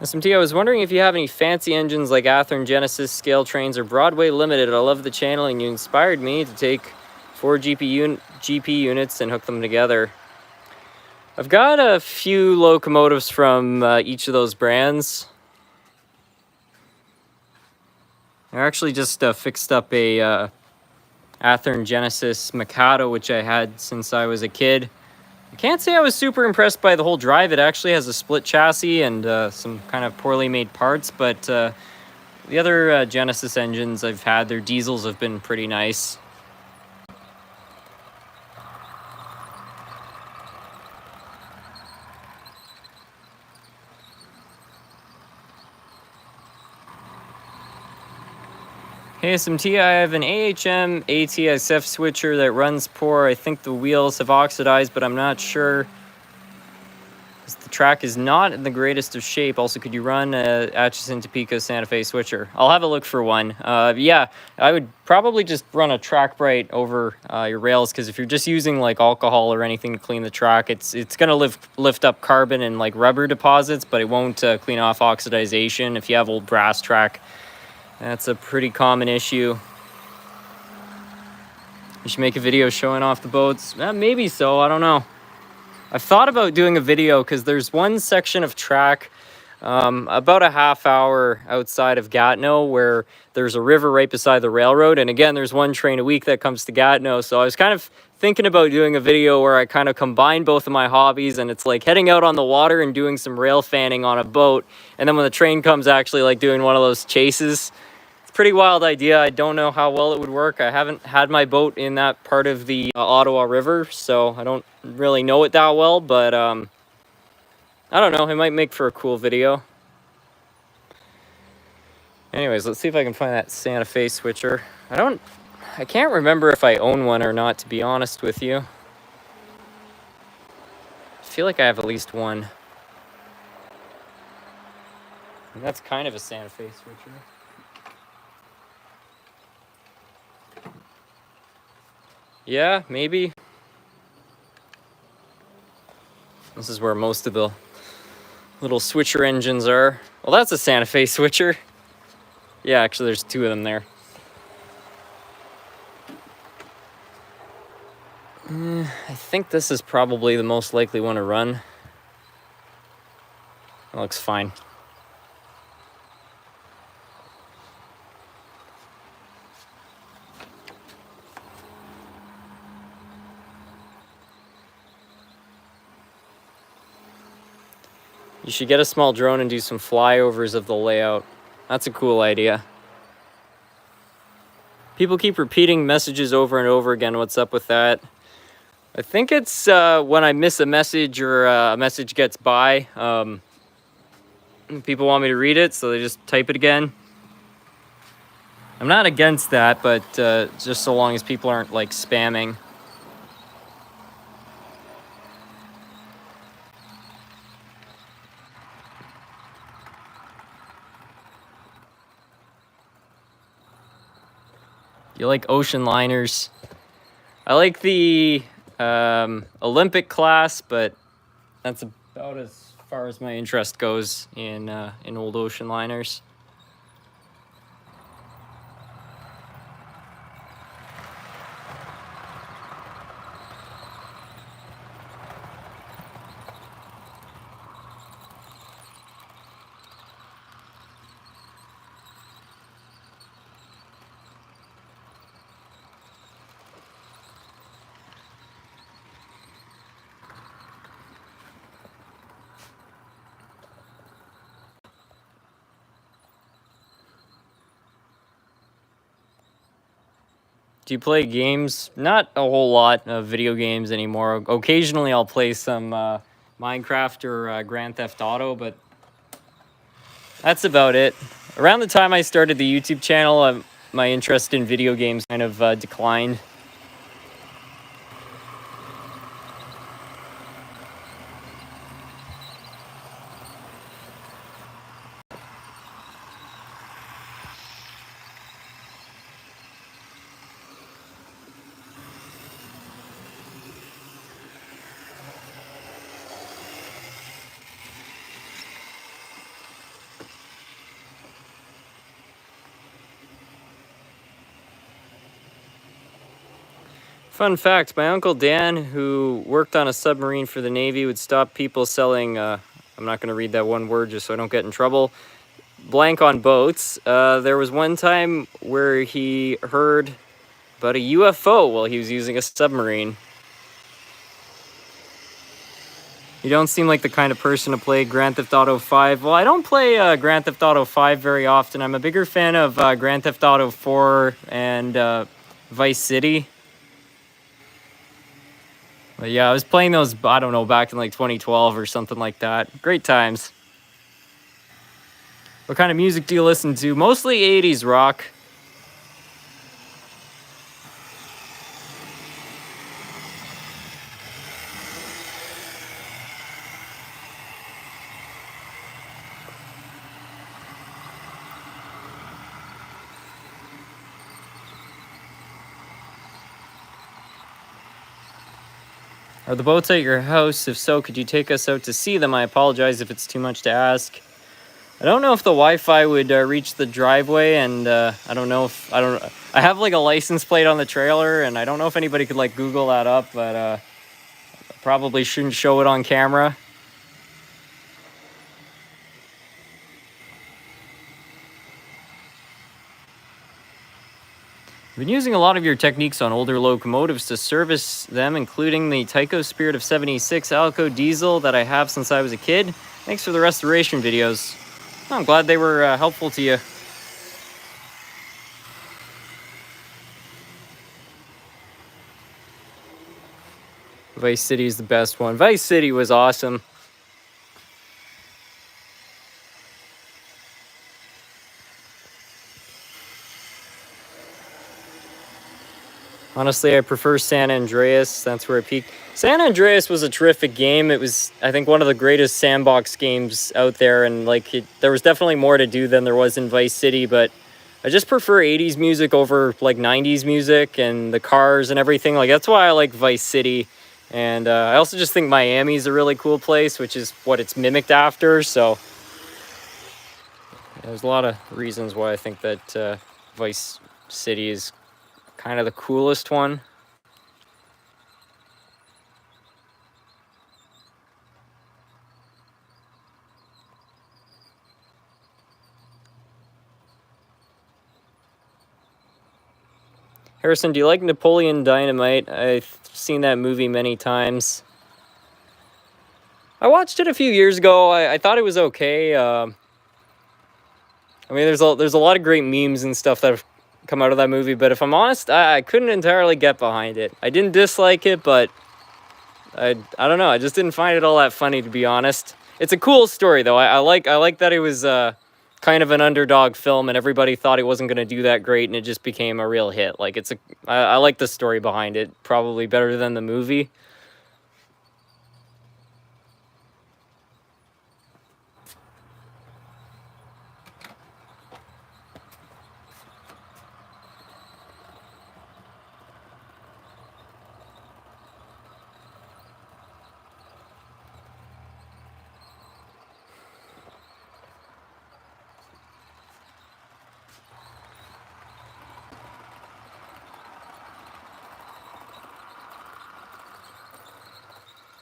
SMT, I was wondering if you have any fancy engines like Athearn Genesis, Scale Trains, or Broadway Limited. I love the channeling. You inspired me to take 4 GP units and hook them together. I've got a few locomotives from each of those brands. I actually just fixed up a Athearn Genesis Mikado, which I had since I was a kid. I can't say I was super impressed by the whole drive. It actually has a split chassis and some kind of poorly made parts, but the other Genesis engines I've had, their diesels have been pretty nice. Hey SMT, I have an AHM ATSF switcher that runs poor. I think the wheels have oxidized, but I'm not sure. The track is not in the greatest of shape. Also, could you run a Atchison Topeka Santa Fe switcher? I'll have a look for one. Yeah, I would probably just run a track bright over your rails, because if you're just using like alcohol or anything to clean the track, it's gonna lift up carbon and like rubber deposits, but it won't clean off oxidization. If you have old brass track, that's a pretty common issue. You should make a video showing off the boats. Maybe so, I don't know. I've thought about doing a video because there's one section of track about a half hour outside of Gatineau where there's a river right beside the railroad. And again, there's one train a week that comes to Gatineau. So I was kind of thinking about doing a video where I kind of combine both of my hobbies, and it's like heading out on the water and doing some rail fanning on a boat. And then when the train comes, actually like doing one of those chases. pretty wild idea. I don't know how well it would work. I haven't had my boat in that part of the Ottawa River, so I don't really know it that well, but I don't know. It might make for a cool video. Anyways, let's see if I can find that Santa Fe switcher. I can't remember if I own one or not, to be honest with you. I feel like I have at least one. And that's kind of a Santa Fe switcher. Yeah, maybe. This is where most of the little switcher engines are. Well, that's a Santa Fe switcher. Yeah, actually there's two of them there. I think this is probably the most likely one to run. It looks fine. You should get a small drone and do some flyovers of the layout. That's a cool idea. People keep repeating messages over and over again. What's up with that? I think it's when I miss a message or a message gets by. People want me to read it, so they just type it again. I'm not against that, but just so long as people aren't like spamming. You like ocean liners? I like the Olympic class, but that's about as far as my interest goes in old ocean liners. Do you play games? Not a whole lot of video games anymore. Occasionally I'll play some Minecraft or Grand Theft Auto, but that's about it. Around the time I started the YouTube channel, my interest in video games kind of declined. Fun fact, my Uncle Dan, who worked on a submarine for the Navy, would stop people selling, I'm not going to read that one word just so I don't get in trouble, blank on boats. There was one time where he heard about a UFO while he was using a submarine. You don't seem like the kind of person to play Grand Theft Auto 5. Well, I don't play Grand Theft Auto 5 very often. I'm a bigger fan of Grand Theft Auto 4 and Vice City. But yeah, I was playing those, I don't know, back in like 2012 or something like that. Great times. What kind of music do you listen to? Mostly 80s rock. Are the boats at your house? If so, could you take us out to see them? I apologize if it's too much to ask. I don't know if the Wi-Fi would reach the driveway, and I don't know if I have like a license plate on the trailer, and I don't know if anybody could like Google that up, but probably shouldn't show it on camera. I've been using a lot of your techniques on older locomotives to service them, including the Tyco Spirit of 76 Alco diesel that I have since I was a kid. Thanks for the restoration videos. I'm glad they were helpful to you. Vice City is the best one. Vice City was awesome. Honestly, I prefer San Andreas. That's where I peaked. San Andreas was a terrific game. It was, I think, one of the greatest sandbox games out there, and like there was definitely more to do than there was in Vice City, but I just prefer 80s music over like 90s music and the cars and everything. Like that's why I like Vice City. And I also just think Miami's a really cool place, which is what it's mimicked after. So there's a lot of reasons why I think that Vice City is kind of the coolest one. Harrison, do you like Napoleon Dynamite? I've seen that movie many times. I watched it a few years ago. I thought it was okay. I mean, there's a lot of great memes and stuff that have come out of that movie, but if I'm honest, I couldn't entirely get behind it. I didn't dislike it, but I don't know. I just didn't find it all that funny, to be honest. It's a cool story, though. I like that it was kind of an underdog film, and everybody thought it wasn't going to do that great, and it just became a real hit. Like I like the story behind it, probably better than the movie.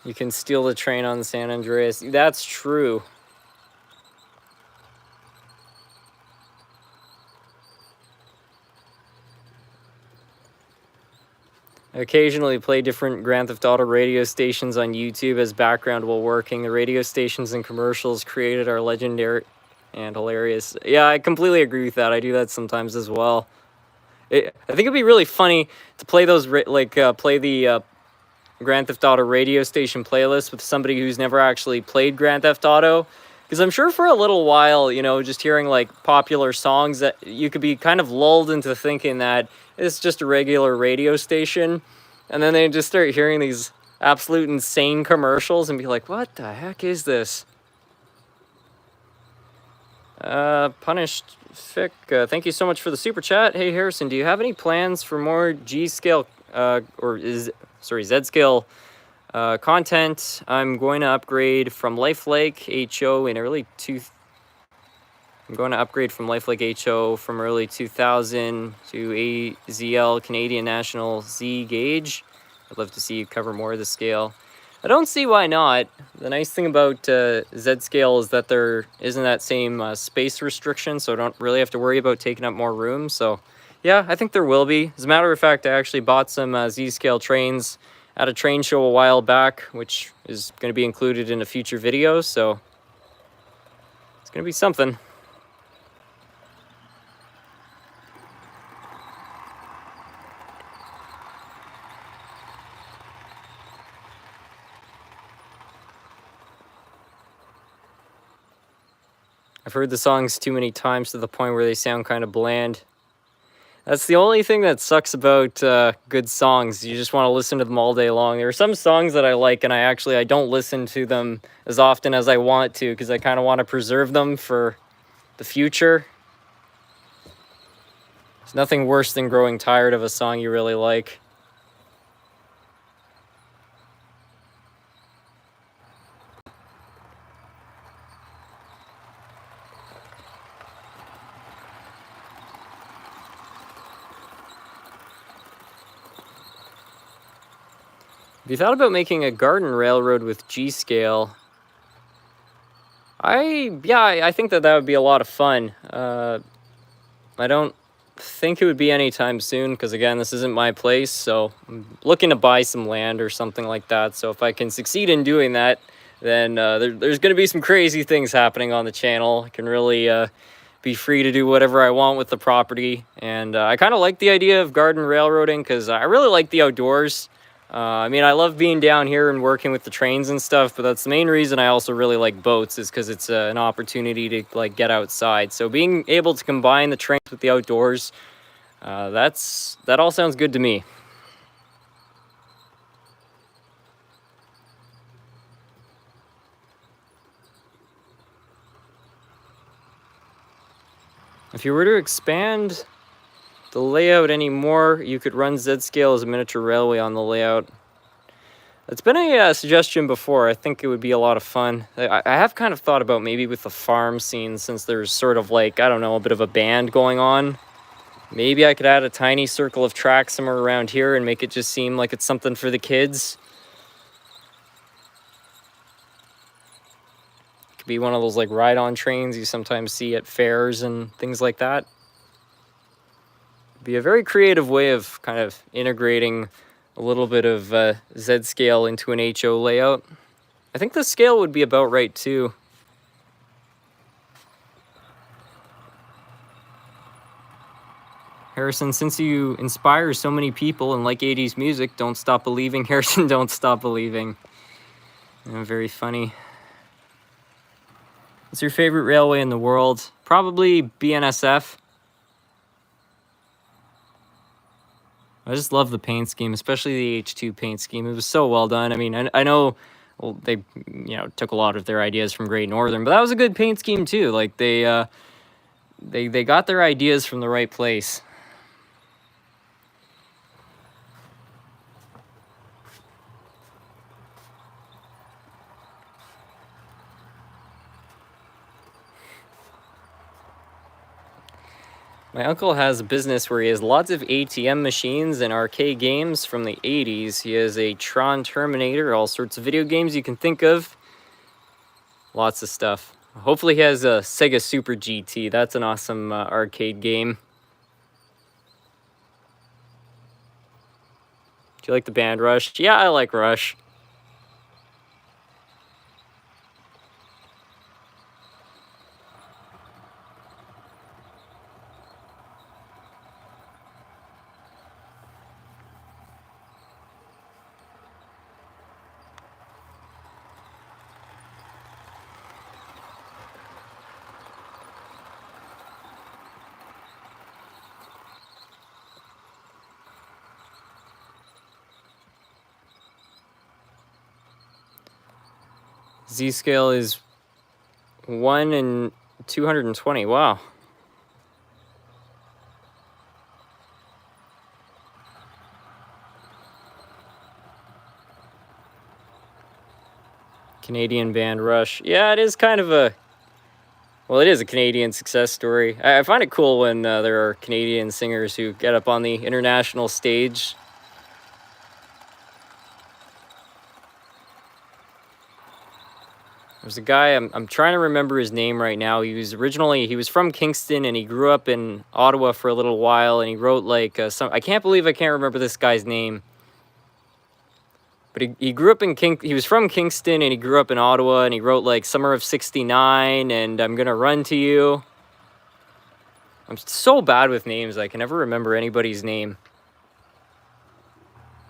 You can steal the train on San Andreas. That's true. I occasionally play different Grand Theft Auto radio stations on YouTube as background while working. The radio stations and commercials created are legendary and hilarious. Yeah, I completely agree with that. I do that sometimes as well. I think it'd be really funny to play those, play the Grand Theft Auto radio station playlist with somebody who's never actually played Grand Theft Auto. Because I'm sure for a little while, you know, just hearing like popular songs, that you could be kind of lulled into thinking that it's just a regular radio station. And then they just start hearing these absolute insane commercials and be like, what the heck is this? Punished Fick, thank you so much for the super chat. Hey Harrison, do you have any plans for more G-scale, Z-scale content? I'm going to upgrade from Lifelake HO in early I'm going to upgrade from Lifelake HO from early 2000 to AZL Canadian National Z gauge. I'd love to see you cover more of the scale. I don't see why not. The nice thing about Z-scale is that there isn't that same space restriction, so I don't really have to worry about taking up more room. So yeah, I think there will be. As a matter of fact, I actually bought some Z-scale trains at a train show a while back, which is going to be included in a future video, so it's going to be something. I've heard the songs too many times to the point where they sound kind of bland. That's the only thing that sucks about good songs. You just want to listen to them all day long. There are some songs that I like, and I don't listen to them as often as I want to, because I kind of want to preserve them for the future. There's nothing worse than growing tired of a song you really like. Have you thought about making a garden railroad with G-scale? I think that would be a lot of fun. I don't think it would be anytime soon, because again, this isn't my place, so I'm looking to buy some land or something like that. So if I can succeed in doing that, then there's going to be some crazy things happening on the channel. I can really be free to do whatever I want with the property, and I kind of like the idea of garden railroading because I really like the outdoors. I mean, I love being down here and working with the trains and stuff, but that's the main reason I also really like boats, is because it's an opportunity to like get outside. So being able to combine the trains with the outdoors, that all sounds good to me. If you were to expand the layout anymore, you could run Z-scale as a miniature railway on the layout. It's been a suggestion before. I think it would be a lot of fun. I have kind of thought about maybe with the farm scene, since there's sort of like, I don't know, a bit of a band going on. Maybe I could add a tiny circle of track somewhere around here and make it just seem like it's something for the kids. It could be one of those like ride-on trains you sometimes see at fairs and things like that. It'd be a very creative way of kind of integrating a little bit of Z-scale into an HO layout. I think the scale would be about right too. Harrison, since you inspire so many people and like 80s music, don't stop believing. Harrison, don't stop believing. Very funny. What's your favorite railway in the world? Probably BNSF. I just love the paint scheme, especially the H2 paint scheme. It was so well done. I mean, I know, well, they took a lot of their ideas from Great Northern, but that was a good paint scheme too. Like they got their ideas from the right place. My uncle has a business where he has lots of ATM machines and arcade games from the 80s. He has a Tron Terminator, all sorts of video games you can think of. Lots of stuff. Hopefully he has a Sega Super GT. That's an awesome arcade game. Do you like the band Rush? Yeah, I like Rush. Z-scale is 1 in 220. Wow. Canadian band Rush. Yeah, it is kind of a... Well, it is a Canadian success story. I find it cool when there are Canadian singers who get up on the international stage. There's a guy, I'm trying to remember his name right now. He was from Kingston, and he grew up in Ottawa for a little while, and he wrote like I can't believe I can't remember this guy's name. But he grew up in he was from Kingston, and he grew up in Ottawa, and he wrote like Summer of '69 and I'm Gonna Run to You. I'm so bad with names, I can never remember anybody's name.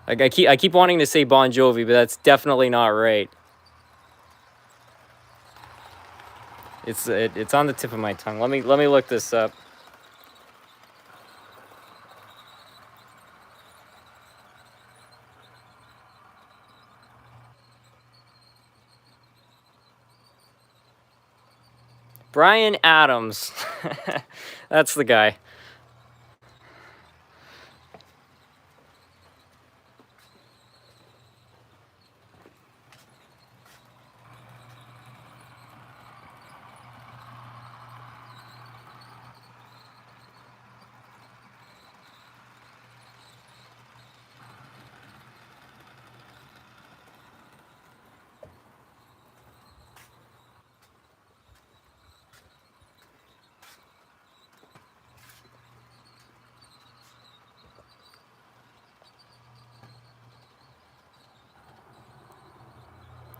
Like I keep wanting to say Bon Jovi, but that's definitely not right. It's on the tip of my tongue. Let me look this up. Bryan Adams. That's the guy.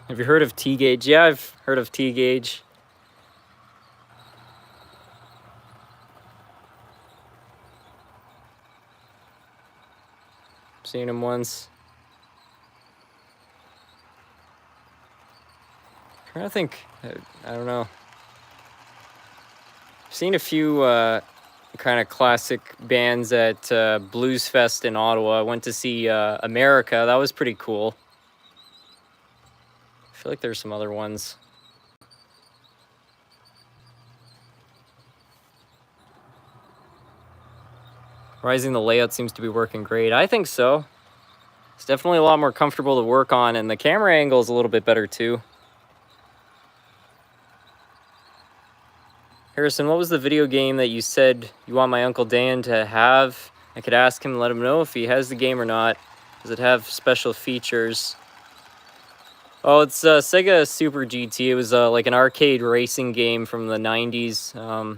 Have you heard of T-Gauge? Yeah, I've heard of T-Gauge. Seen him once. I think, I don't know. I've seen a few kind of classic bands at Blues Fest in Ottawa. I went to see America. That was pretty cool. I feel like there's some other ones. Rising the layout seems to be working great. I think so. It's definitely a lot more comfortable to work on, and the camera angle is a little bit better too. Harrison, what was the video game that you said you want my Uncle Dan to have? I could ask him and let him know if he has the game or not. Does it have special features? Oh, it's Sega Super GT. It was like an arcade racing game from the 90s.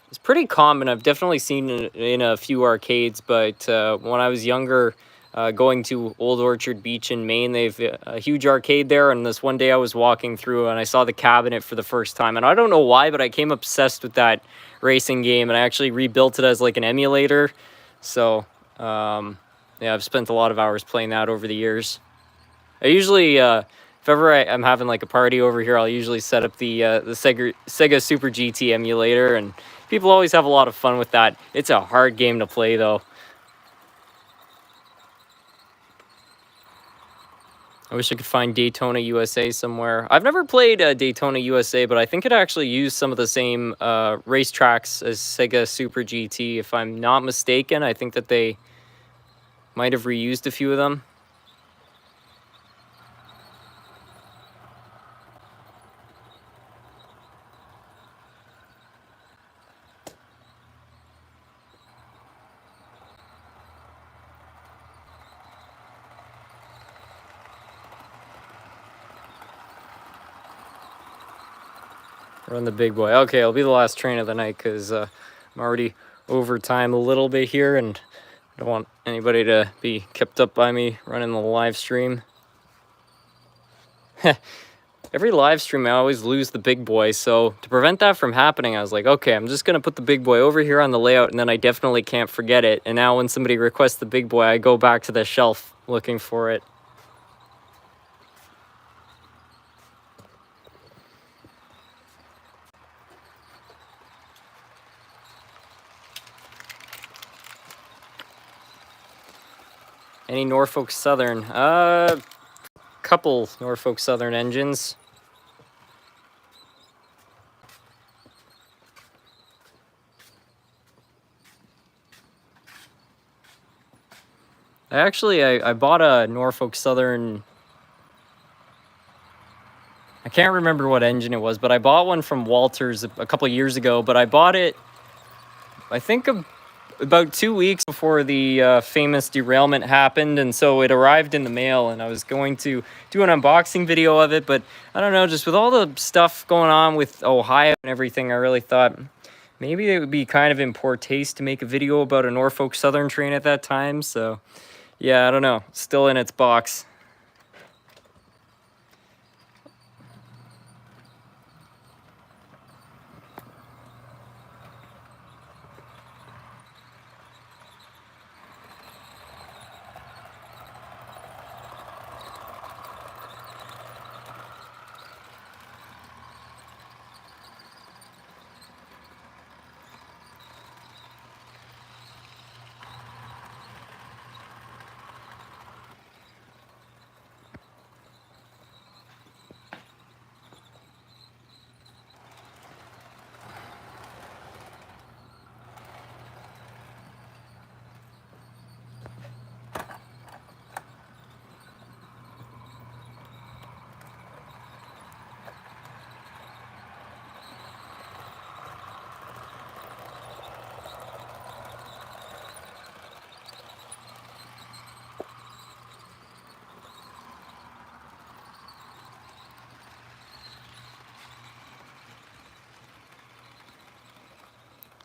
It's pretty common. I've definitely seen it in a few arcades, but when I was younger, going to Old Orchard Beach in Maine, they've a huge arcade there, and this one day I was walking through and I saw the cabinet for the first time, and I don't know why, but I became obsessed with that racing game, and I actually rebuilt it as like an emulator. So yeah, I've spent a lot of hours playing that over the years. I usually if ever I'm having like a party over here, I'll usually set up the Sega Super GT emulator, and people always have a lot of fun with that. It's a hard game to play though. I wish I could find Daytona USA somewhere. I've never played Daytona USA, but I think it actually used some of the same racetracks as Sega Super GT. If I'm not mistaken, I think that they might have reused a few of them. Run the big boy. Okay, it'll be the last train of the night because I'm already over time a little bit here, and I don't want anybody to be kept up by me running the live stream. Every live stream I always lose the big boy, so to prevent that from happening, I was like, okay, I'm just gonna put the big boy over here on the layout, and then I definitely can't forget it. And now when somebody requests the big boy, I go back to the shelf looking for it. Any Norfolk Southern? Couple Norfolk Southern engines. I bought a Norfolk Southern. I can't remember what engine it was, but I bought one from Walters a couple years ago. But I bought it, I think, about 2 weeks before the famous derailment happened, and so it arrived in the mail, and I was going to do an unboxing video of it, but I don't know, just with all the stuff going on with Ohio and everything, I really thought maybe it would be kind of in poor taste to make a video about a Norfolk Southern train at that time. So yeah, I don't know, still in its box.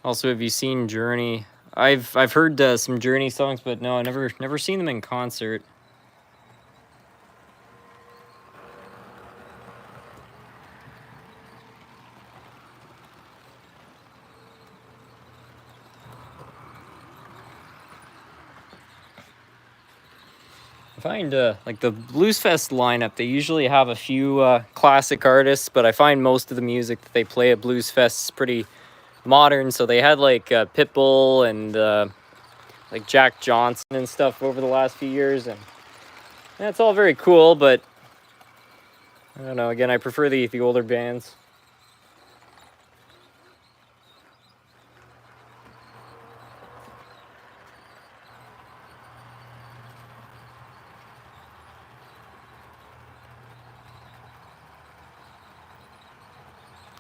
Also, have you seen Journey? I've heard some Journey songs, but no, I never seen them in concert. I find like the Blues Fest lineup, they usually have a few classic artists, but I find most of the music that they play at Blues Fest is pretty modern. So they had like Pitbull and like Jack Johnson and stuff over the last few years, and that's all very cool, but I don't know, again, I prefer the older bands.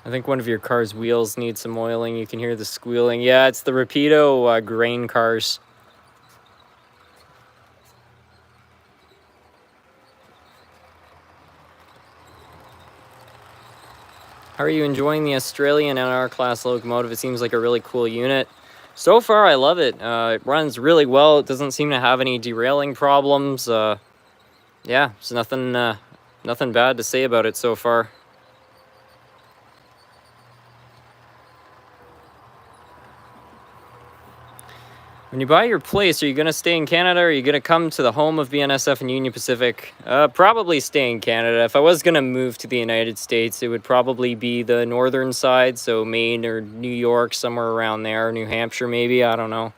I think one of your car's wheels needs some oiling. You can hear the squealing. Yeah, it's the Rapido grain cars. How are you enjoying the Australian NR class locomotive? It seems like a really cool unit. So far, I love it. It runs really well. It doesn't seem to have any derailing problems. Yeah, there's nothing bad to say about it so far. When you buy your place, are you going to stay in Canada or are you going to come to the home of BNSF and Union Pacific? Probably stay in Canada. If I was going to move to the United States, it would probably be the northern side, so Maine or New York, somewhere around there, New Hampshire maybe, I don't know.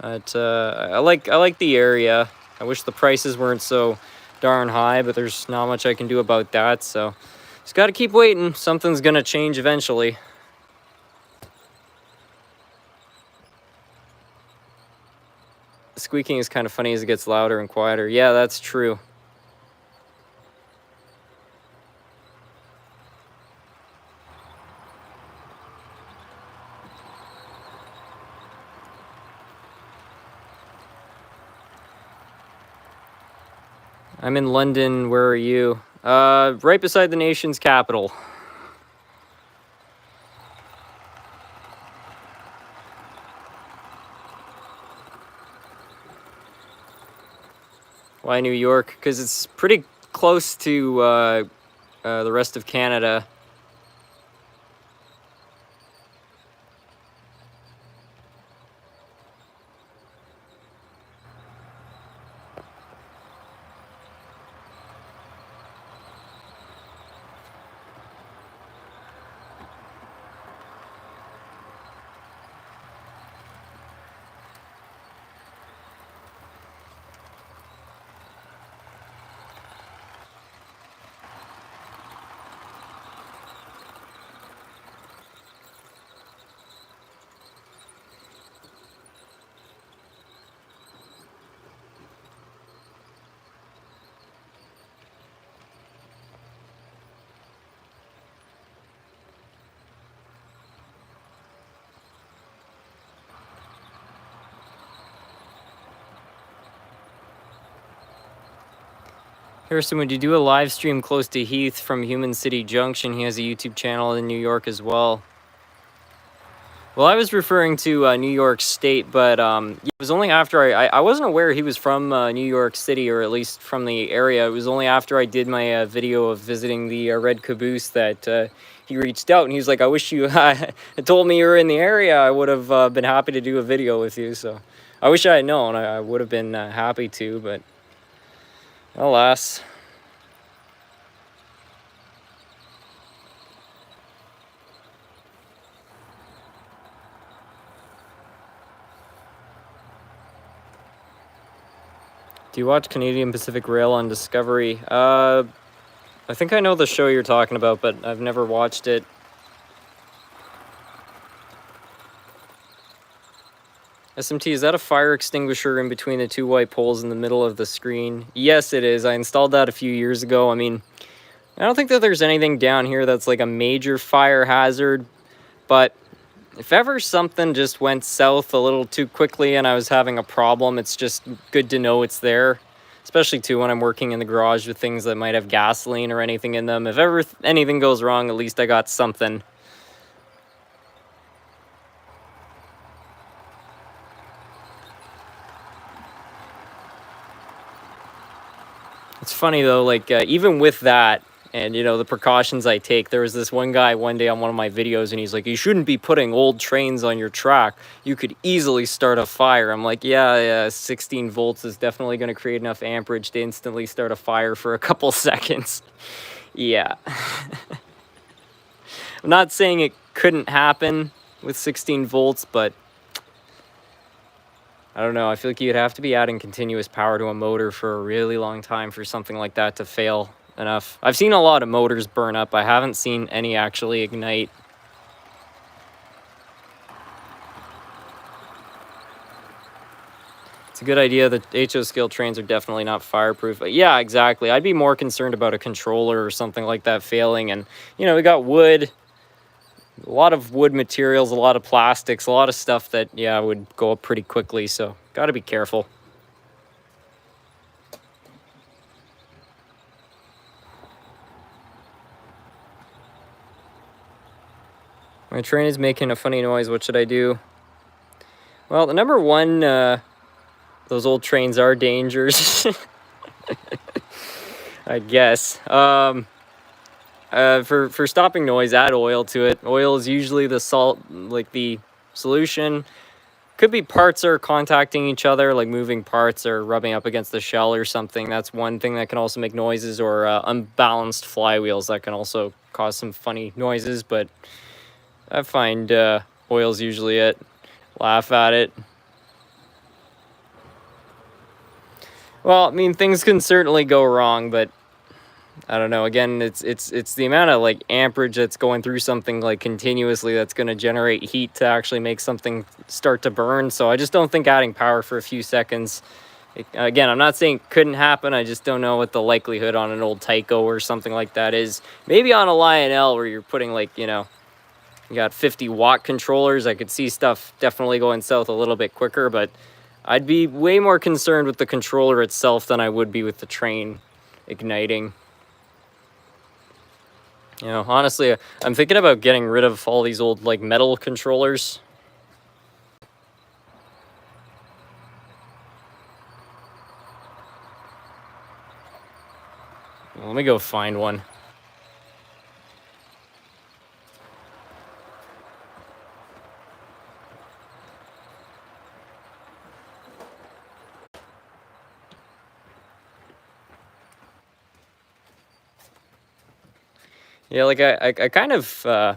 But I like the area. I wish the prices weren't so darn high, but there's not much I can do about that, so just got to keep waiting. Something's going to change eventually. Squeaking is kind of funny as it gets louder and quieter. Yeah, that's true. I'm in London. Where are you? Right beside the nation's capital. Why New York? Because it's pretty close to the rest of Canada. Harrison, would you do a live stream close to Heath from Human City Junction? He has a YouTube channel in New York as well. Well, I was referring to New York State, but it was only after I wasn't aware he was from New York City, or at least from the area. It was only after I did my video of visiting the Red Caboose that he reached out, and he was like, I wish you had told me you were in the area. I would have been happy to do a video with you. So I wish I had known. I would have been happy to, but alas. Do you watch Canadian Pacific Rail on Discovery? I think I know the show you're talking about, but I've never watched it. SMT, is that a fire extinguisher in between the two white poles in the middle of the screen? Yes, it is. I installed that a few years ago. I mean, I don't think that there's anything down here that's like a major fire hazard, but if ever something just went south a little too quickly and I was having a problem, it's just good to know it's there. Especially too when I'm working in the garage with things that might have gasoline or anything in them. If ever anything goes wrong, at least I got something. It's funny though, like even with that, and, you know, the precautions I take. There was this one guy one day on one of my videos, and he's like, you shouldn't be putting old trains on your track. You could easily start a fire. I'm like, yeah, 16 volts is definitely going to create enough amperage to instantly start a fire for a couple seconds. Yeah. I'm not saying it couldn't happen with 16 volts, but I don't know. I feel like you'd have to be adding continuous power to a motor for a really long time for something like that to fail enough. I've seen a lot of motors burn up. I haven't seen any actually ignite. It's a good idea that HO scale trains are definitely not fireproof. But yeah, exactly. I'd be more concerned about a controller or something like that failing. And, you know, we got wood, a lot of wood materials, a lot of plastics, a lot of stuff that, yeah, would go up pretty quickly. So got to be careful. My train is making a funny noise. What should I do? Well, the number one, those old trains are dangerous. I guess. For stopping noise, add oil to it. Oil is usually the salt, like the solution. Could be parts are contacting each other, like moving parts or rubbing up against the shell or something. That's one thing that can also make noises, or unbalanced flywheels that can also cause some funny noises. But I find oil's usually it. Laugh at it. Well, I mean, things can certainly go wrong, but I don't know. Again, it's the amount of like amperage that's going through something like continuously that's going to generate heat to actually make something start to burn. So I just don't think adding power for a few seconds. Again, I'm not saying it couldn't happen. I just don't know what the likelihood on an old Tyco or something like that is. Maybe on a Lionel where you're putting like, you know, you got 50-watt controllers. I could see stuff definitely going south a little bit quicker, but I'd be way more concerned with the controller itself than I would be with the train igniting. You know, honestly, I'm thinking about getting rid of all these old, like, metal controllers. Let me go find one. Yeah, like, I kind of, I'm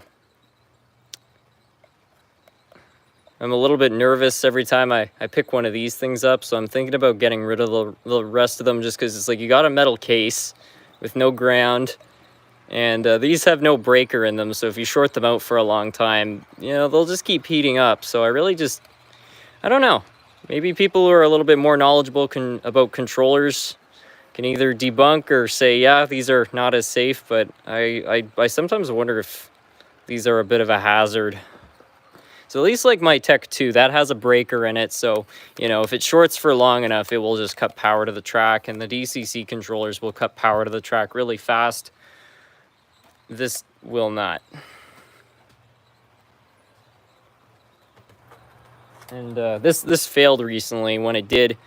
a little bit nervous every time I pick one of these things up, so I'm thinking about getting rid of the rest of them just because it's like you got a metal case with no ground, and these have no breaker in them, so if you short them out for a long time, you know, they'll just keep heating up. So I really just, I don't know. Maybe people who are a little bit more knowledgeable about controllers can either debunk or say, yeah, these are not as safe, but I sometimes wonder if these are a bit of a hazard. So at least like my Tech 2, that has a breaker in it, so, you know, if it shorts for long enough, it will just cut power to the track, and the DCC controllers will cut power to the track really fast. This will not. And this failed recently. When it did,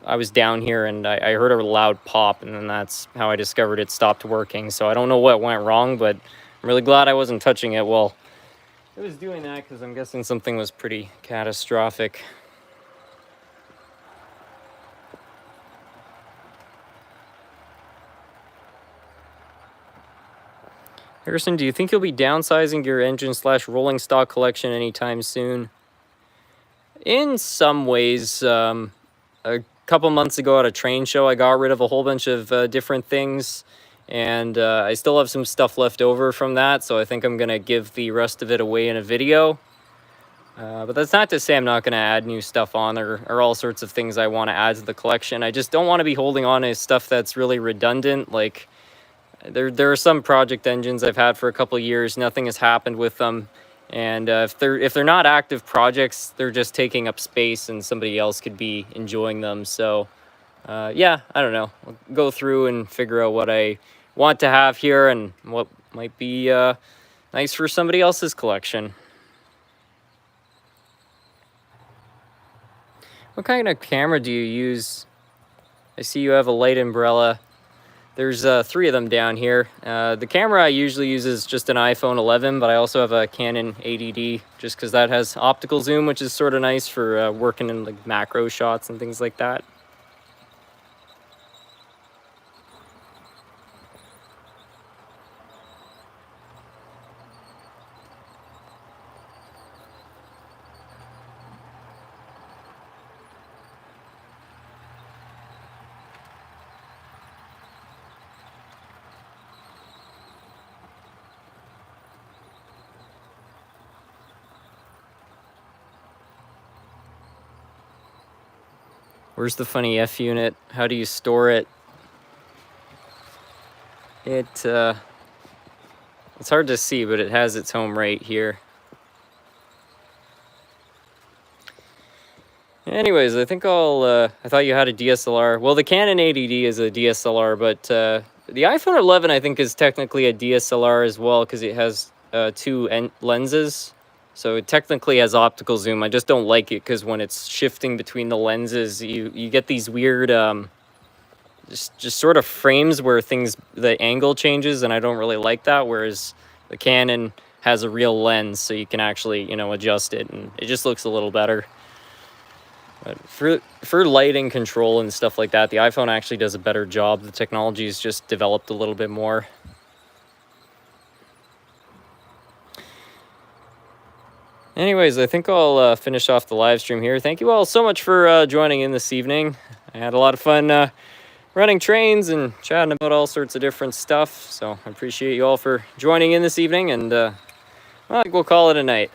I was down here and I heard a loud pop, and then that's how I discovered it stopped working. So I don't know what went wrong, but I'm really glad I wasn't touching it while it was doing that, because I'm guessing something was pretty catastrophic. Harrison, do you think you'll be downsizing your engine/rolling stock collection anytime soon? In some ways, a couple months ago at a train show, I got rid of a whole bunch of different things, and I still have some stuff left over from that, so I think I'm going to give the rest of it away in a video. But that's not to say I'm not going to add new stuff on. There are all sorts of things I want to add to the collection. I just don't want to be holding on to stuff that's really redundant. Like, there are some project engines I've had for a couple of years. Nothing has happened with them. And if they're not active projects, they're just taking up space and somebody else could be enjoying them. So yeah, I don't know. I'll go through and figure out what I want to have here and what might be nice for somebody else's collection. What kind of camera do you use? I see you have a light umbrella. There's 3 of them down here. The camera I usually use is just an iPhone 11, but I also have a Canon 80D just because that has optical zoom, which is sort of nice for working in like macro shots and things like that. Where's the funny F unit? How do you store it? It's hard to see, but it has its home right here. Anyways, I think I thought you had a DSLR. Well, the Canon 80D is a DSLR, but the iPhone 11 I think is technically a DSLR as well because it has 2 lenses. So it technically has optical zoom. I just don't like it because when it's shifting between the lenses, you get these weird just sort of frames where the angle changes, and I don't really like that. Whereas the Canon has a real lens, so you can actually adjust it, and it just looks a little better. But for lighting control and stuff like that, the iPhone actually does a better job. The technology is just developed a little bit more. Anyways, I think I'll finish off the live stream here. Thank you all so much for joining in this evening. I had a lot of fun running trains and chatting about all sorts of different stuff. So I appreciate you all for joining in this evening, and I think we'll call it a night.